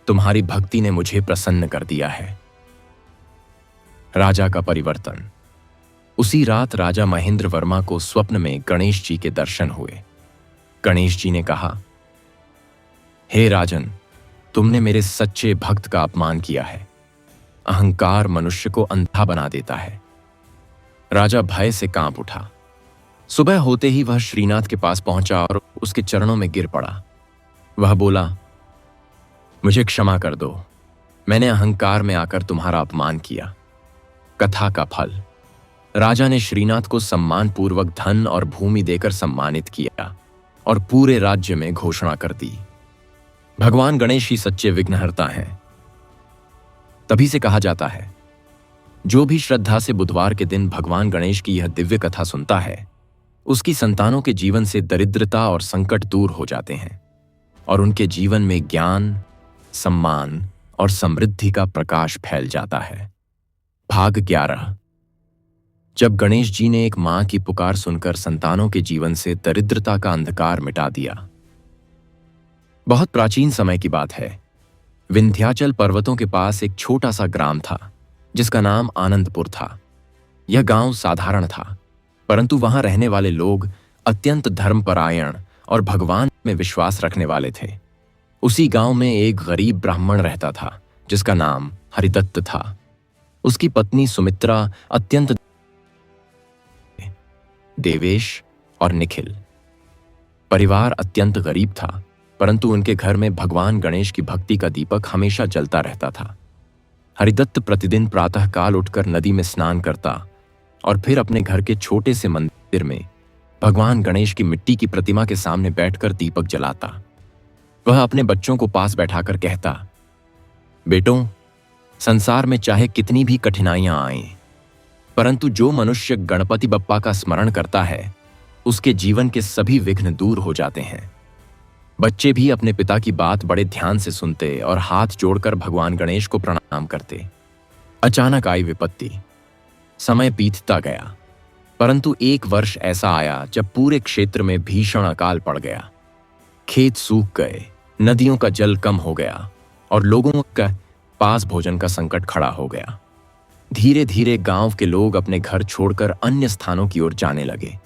तुम्हारी भक्ति ने मुझे प्रसन्न कर दिया है। राजा का परिवर्तन। उसी रात राजा महेंद्र वर्मा को स्वप्न में गणेश जी के दर्शन हुए। गणेश जी ने कहा, हे राजन, तुमने मेरे सच्चे भक्त का अपमान किया है। अहंकार मनुष्य को अंधा बना देता है। राजा भय से कांप उठा। सुबह होते ही वह श्रीनाथ के पास पहुंचा और उसके चरणों में गिर पड़ा। वह बोला, मुझे क्षमा कर दो, मैंने अहंकार में आकर तुम्हारा अपमान किया। कथा का फल। राजा ने श्रीनाथ को सम्मानपूर्वक धन और भूमि देकर सम्मानित किया और पूरे राज्य में घोषणा कर दी, भगवान गणेश ही सच्चे विघ्नहर्ता हैं। तभी से कहा जाता है, जो भी श्रद्धा से बुधवार के दिन भगवान गणेश की यह दिव्य कथा सुनता है, उसकी संतानों के जीवन से दरिद्रता और संकट दूर हो जाते हैं और उनके जीवन में ज्ञान, सम्मान और समृद्धि का प्रकाश फैल जाता है। भाग 11। जब गणेश जी ने एक मां की पुकार सुनकर संतानों के जीवन से दरिद्रता का अंधकार मिटा दिया। बहुत प्राचीन समय की बात है। विंध्याचल पर्वतों के पास एक छोटा सा ग्राम था जिसका नाम आनंदपुर था। यह गांव साधारण था, परंतु वहां रहने वाले लोग अत्यंत धर्मपरायण और भगवान में विश्वास रखने वाले थे। उसी गांव में एक गरीब ब्राह्मण रहता था जिसका नाम हरिदत्त था। उसकी पत्नी सुमित्रा अत्यंत देवेश और निखिल। परिवार अत्यंत गरीब था, परंतु उनके घर में भगवान गणेश की भक्ति का दीपक हमेशा जलता रहता था। हरिदत्त प्रतिदिन प्रातःकाल उठकर नदी में स्नान करता और फिर अपने घर के छोटे से मंदिर में भगवान गणेश की मिट्टी की प्रतिमा के सामने बैठकर दीपक जलाता। वह अपने बच्चों को पास बैठाकर कहता, बेटों, संसार में चाहे कितनी भी कठिनाइयां आएं, परंतु जो मनुष्य गणपति बप्पा का स्मरण करता है, उसके जीवन के सभी विघ्न दूर हो जाते हैं। बच्चे भी अपने पिता की बात बड़े ध्यान से सुनते और हाथ जोड़कर भगवान गणेश को प्रणाम करते। अचानक आई विपत्ति। समय बीतता गया, परंतु एक वर्ष ऐसा आया जब पूरे क्षेत्र में भीषण अकाल पड़ गया। खेत सूख गए, नदियों का जल कम हो गया और लोगों का पास भोजन का संकट खड़ा हो गया। धीरे धीरे गांव के लोग अपने घर छोड़कर अन्य स्थानों की ओर जाने लगे।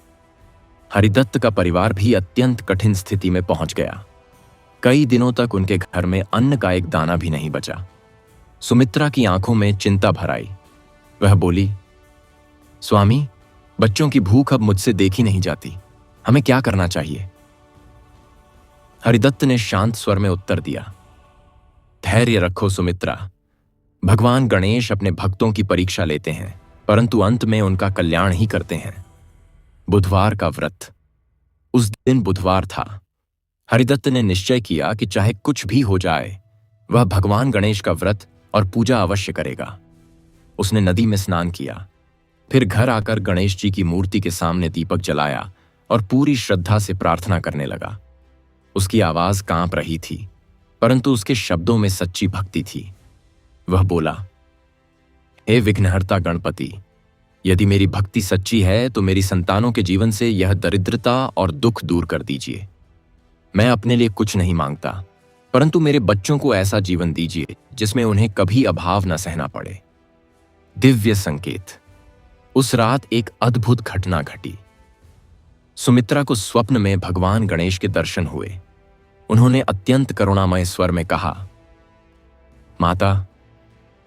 हरिदत्त का परिवार भी अत्यंत कठिन स्थिति में पहुंच गया। कई दिनों तक उनके घर में अन्न का एक दाना भी नहीं बचा। सुमित्रा की आंखों में चिंता भर आई। वह बोली, स्वामी, बच्चों की भूख अब मुझसे देखी नहीं जाती। हमें क्या करना चाहिए? हरिदत्त ने शांत स्वर में उत्तर दिया, धैर्य रखो सुमित्रा। भगवान गणेश अपने भक्तों की परीक्षा लेते हैं, परंतु अंत में उनका कल्याण ही करते हैं। बुधवार का व्रत। उस दिन बुधवार था। हरिदत्त ने निश्चय किया कि चाहे कुछ भी हो जाए, वह भगवान गणेश का व्रत और पूजा अवश्य करेगा। उसने नदी में स्नान किया, फिर घर आकर गणेश जी की मूर्ति के सामने दीपक जलाया और पूरी श्रद्धा से प्रार्थना करने लगा। उसकी आवाज कांप रही थी, परंतु उसके शब्दों में सच्ची भक्ति थी। वह बोला, हे विघ्नहर्ता गणपति, यदि मेरी भक्ति सच्ची है तो मेरी संतानों के जीवन से यह दरिद्रता और दुख दूर कर दीजिए। मैं अपने लिए कुछ नहीं मांगता, परंतु मेरे बच्चों को ऐसा जीवन दीजिए जिसमें उन्हें कभी अभाव न सहना पड़े। दिव्य संकेत। उस रात एक अद्भुत घटना घटी। सुमित्रा को स्वप्न में भगवान गणेश के दर्शन हुए। उन्होंने अत्यंत करुणामय स्वर में कहा, माता,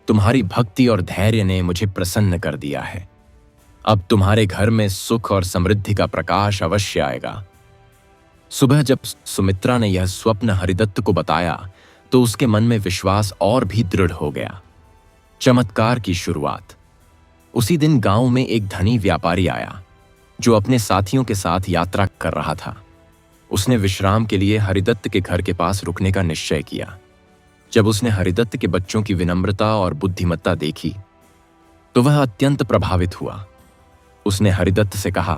तुम्हारी भक्ति और धैर्य ने मुझे प्रसन्न कर दिया है। अब तुम्हारे घर में सुख और समृद्धि का प्रकाश अवश्य आएगा। सुबह जब सुमित्रा ने यह स्वप्न हरिदत्त को बताया तो उसके मन में विश्वास और भी दृढ़ हो गया। चमत्कार की शुरुआत। उसी दिन गांव में एक धनी व्यापारी आया जो अपने साथियों के साथ यात्रा कर रहा था। उसने विश्राम के लिए हरिदत्त के घर के पास रुकने का निश्चय किया। जब उसने हरिदत्त के बच्चों की विनम्रता और बुद्धिमत्ता देखी तो वह अत्यंत प्रभावित हुआ। उसने हरिदत्त से कहा,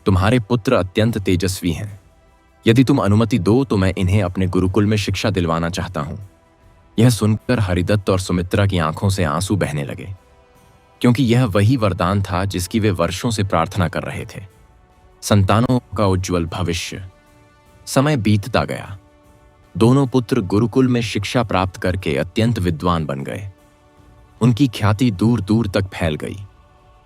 तुम्हारे पुत्र अत्यंत तेजस्वी हैं। यदि तुम अनुमति दो तो मैं इन्हें अपने गुरुकुल में शिक्षा दिलवाना चाहता हूं। यह सुनकर हरिदत्त और सुमित्रा की आंखों से आंसू बहने लगे, क्योंकि यह वही वरदान था जिसकी वे वर्षों से प्रार्थना कर रहे थे, संतानों का उज्जवल भविष्य। समय बीतता गया। दोनों पुत्र गुरुकुल में शिक्षा प्राप्त करके अत्यंत विद्वान बन गए। उनकी ख्याति दूर दूर तक फैल गई।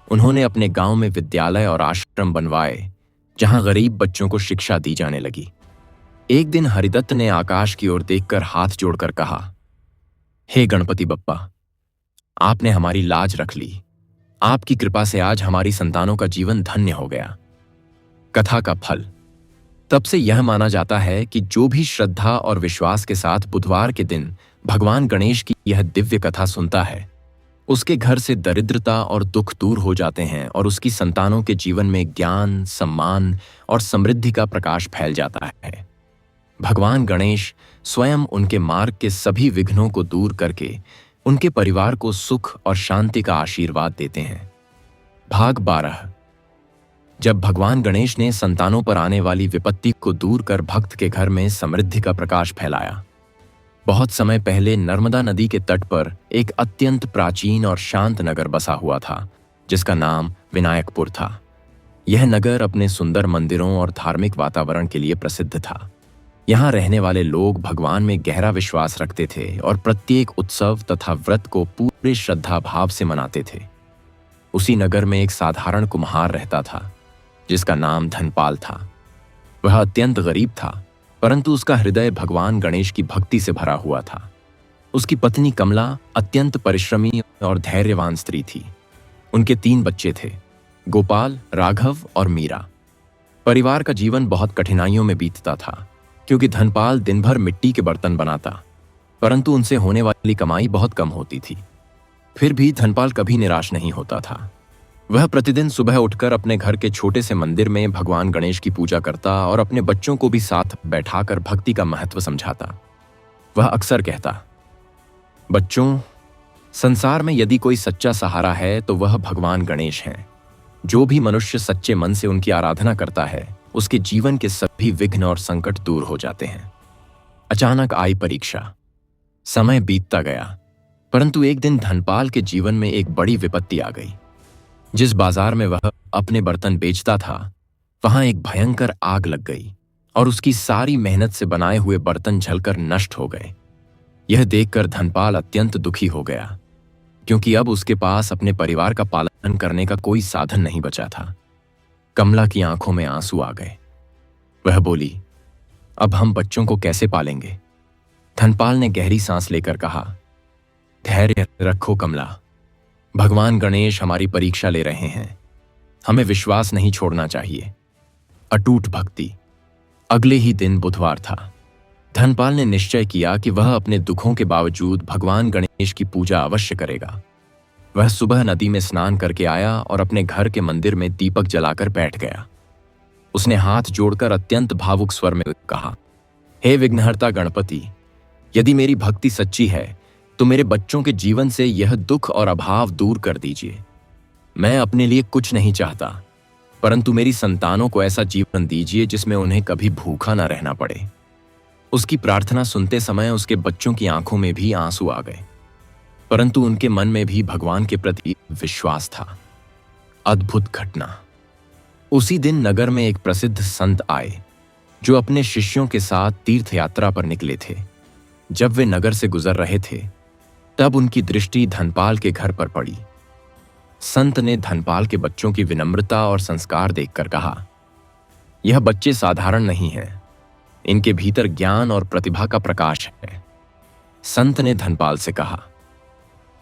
उन्होंने अपने गांव में विद्यालय और आश्रम बनवाए, जहां गरीब बच्चों को शिक्षा दी जाने लगी। एक दिन हरिदत्त ने आकाश की ओर देखकर हाथ जोड़कर कहा, हे गणपति बप्पा, आपने हमारी लाज रख ली। आपकी कृपा से आज हमारी संतानों का जीवन धन्य हो गया। कथा का फल। तब से यह माना जाता है कि जो भी श्रद्धा और विश्वास के साथ बुधवार के दिन भगवान गणेश की यह दिव्य कथा सुनता है, उसके घर से दरिद्रता और दुख दूर हो जाते हैं और उसकी संतानों के जीवन में ज्ञान, सम्मान और समृद्धि का प्रकाश फैल जाता है। भगवान गणेश स्वयं उनके मार्ग के सभी विघ्नों को दूर करके उनके परिवार को सुख और शांति का आशीर्वाद देते हैं। भाग 12। जब भगवान गणेश ने संतानों पर आने वाली विपत्ति को दूर कर भक्त के घर में समृद्धि का प्रकाश फैलाया। बहुत समय पहले नर्मदा नदी के तट पर एक अत्यंत प्राचीन और शांत नगर बसा हुआ था, जिसका नाम विनायकपुर था। यह नगर अपने सुंदर मंदिरों और धार्मिक वातावरण के लिए प्रसिद्ध था। यहाँ रहने वाले लोग भगवान में गहरा विश्वास रखते थे और प्रत्येक उत्सव तथा व्रत को पूरे श्रद्धा भाव से मनाते थे। उसी नगर में एक साधारण कुम्हार रहता था, जिसका नाम धनपाल था। वह अत्यंत गरीब था, परंतु उसका हृदय भगवान गणेश की भक्ति से भरा हुआ था। उसकी पत्नी कमला अत्यंत परिश्रमी और धैर्यवान स्त्री थी। उनके 3 बच्चे थे, गोपाल, राघव और मीरा। परिवार का जीवन बहुत कठिनाइयों में बीतता था, क्योंकि धनपाल दिन भर मिट्टी के बर्तन बनाता, परंतु उनसे होने वाली कमाई बहुत कम होती थी। फिर भी धनपाल कभी निराश नहीं होता था। वह प्रतिदिन सुबह उठकर अपने घर के छोटे से मंदिर में भगवान गणेश की पूजा करता और अपने बच्चों को भी साथ बैठाकर भक्ति का महत्व समझाता। वह अक्सर कहता, बच्चों, संसार में यदि कोई सच्चा सहारा है तो वह भगवान गणेश हैं। जो भी मनुष्य सच्चे मन से उनकी आराधना करता है, उसके जीवन के सभी विघ्न और संकट दूर हो जाते हैं। अचानक आई परीक्षा। समय बीतता गया, परंतु एक दिन धनपाल के जीवन में एक बड़ी विपत्ति आ गई। जिस बाजार में वह अपने बर्तन बेचता था, वहां एक भयंकर आग लग गई और उसकी सारी मेहनत से बनाए हुए बर्तन जलकर नष्ट हो गए। यह देखकर धनपाल अत्यंत दुखी हो गया, क्योंकि अब उसके पास अपने परिवार का पालन करने का कोई साधन नहीं बचा था। कमला की आंखों में आंसू आ गए। वह बोली, अब हम बच्चों को कैसे पालेंगे? धनपाल ने गहरी सांस लेकर कहा, धैर्य रखो कमला, भगवान गणेश हमारी परीक्षा ले रहे हैं। हमें विश्वास नहीं छोड़ना चाहिए। अटूट भक्ति। अगले ही दिन बुधवार था। धनपाल ने निश्चय किया कि वह अपने दुखों के बावजूद भगवान गणेश की पूजा अवश्य करेगा। वह सुबह नदी में स्नान करके आया और अपने घर के मंदिर में दीपक जलाकर बैठ गया। उसने हाथ जोड़कर अत्यंत भावुक स्वर में कहा, हे विघ्नहर्ता गणपति, यदि मेरी भक्ति सच्ची है तो मेरे बच्चों के जीवन से यह दुख और अभाव दूर कर दीजिए। मैं अपने लिए कुछ नहीं चाहता, परंतु मेरी संतानों को ऐसा जीवन दीजिए जिसमें उन्हें कभी भूखा न रहना पड़े। उसकी प्रार्थना सुनते समय उसके बच्चों की आंखों में भी आंसू आ गए, परंतु उनके मन में भी भगवान के प्रति विश्वास था। अद्भुत घटना। उसी दिन नगर में एक प्रसिद्ध संत आए, जो अपने शिष्यों के साथ तीर्थ यात्रा पर निकले थे। जब वे नगर से गुजर रहे थे, तब उनकी दृष्टि धनपाल के घर पर पड़ी। संत ने धनपाल के बच्चों की विनम्रता और संस्कार देखकर कहा, यह बच्चे साधारण नहीं हैं, इनके भीतर ज्ञान और प्रतिभा का प्रकाश है। संत ने धनपाल से कहा,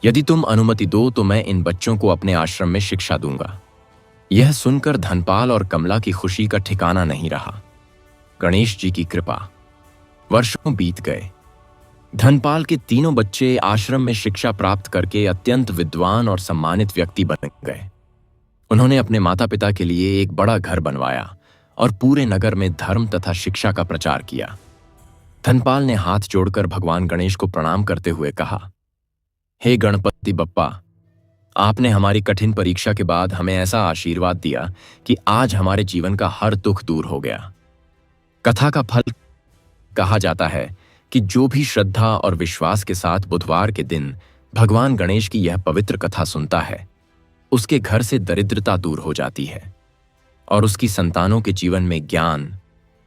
यदि तुम अनुमति दो तो मैं इन बच्चों को अपने आश्रम में शिक्षा दूंगा। यह सुनकर धनपाल और कमला की खुशी का ठिकाना नहीं रहा। गणेश जी की कृपा। वर्षों बीत गए। धनपाल के तीनों बच्चे आश्रम में शिक्षा प्राप्त करके अत्यंत विद्वान और सम्मानित व्यक्ति बन गए। उन्होंने अपने माता पिता के लिए एक बड़ा घर बनवाया और पूरे नगर में धर्म तथा शिक्षा का प्रचार किया। धनपाल ने हाथ जोड़कर भगवान गणेश को प्रणाम करते हुए कहा, हे गणपति बप्पा, आपने हमारी कठिन परीक्षा के बाद हमें ऐसा आशीर्वाद दिया कि आज हमारे जीवन का हर दुख दूर हो गया। कथा का फल कहा जाता है कि जो भी श्रद्धा और विश्वास के साथ बुधवार के दिन भगवान गणेश की यह पवित्र कथा सुनता है, उसके घर से दरिद्रता दूर हो जाती है और उसकी संतानों के जीवन में ज्ञान,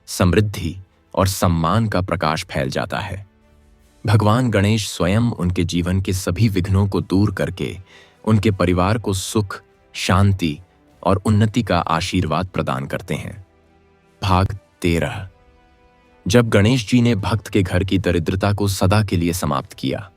समृद्धि और सम्मान का प्रकाश फैल जाता है। भगवान गणेश स्वयं उनके जीवन के सभी विघ्नों को दूर करके उनके परिवार को सुख, शांति और उन्नति का आशीर्वाद प्रदान करते हैं। भाग 13। जब गणेश जी ने भक्त के घर की दरिद्रता को सदा के लिए समाप्त किया,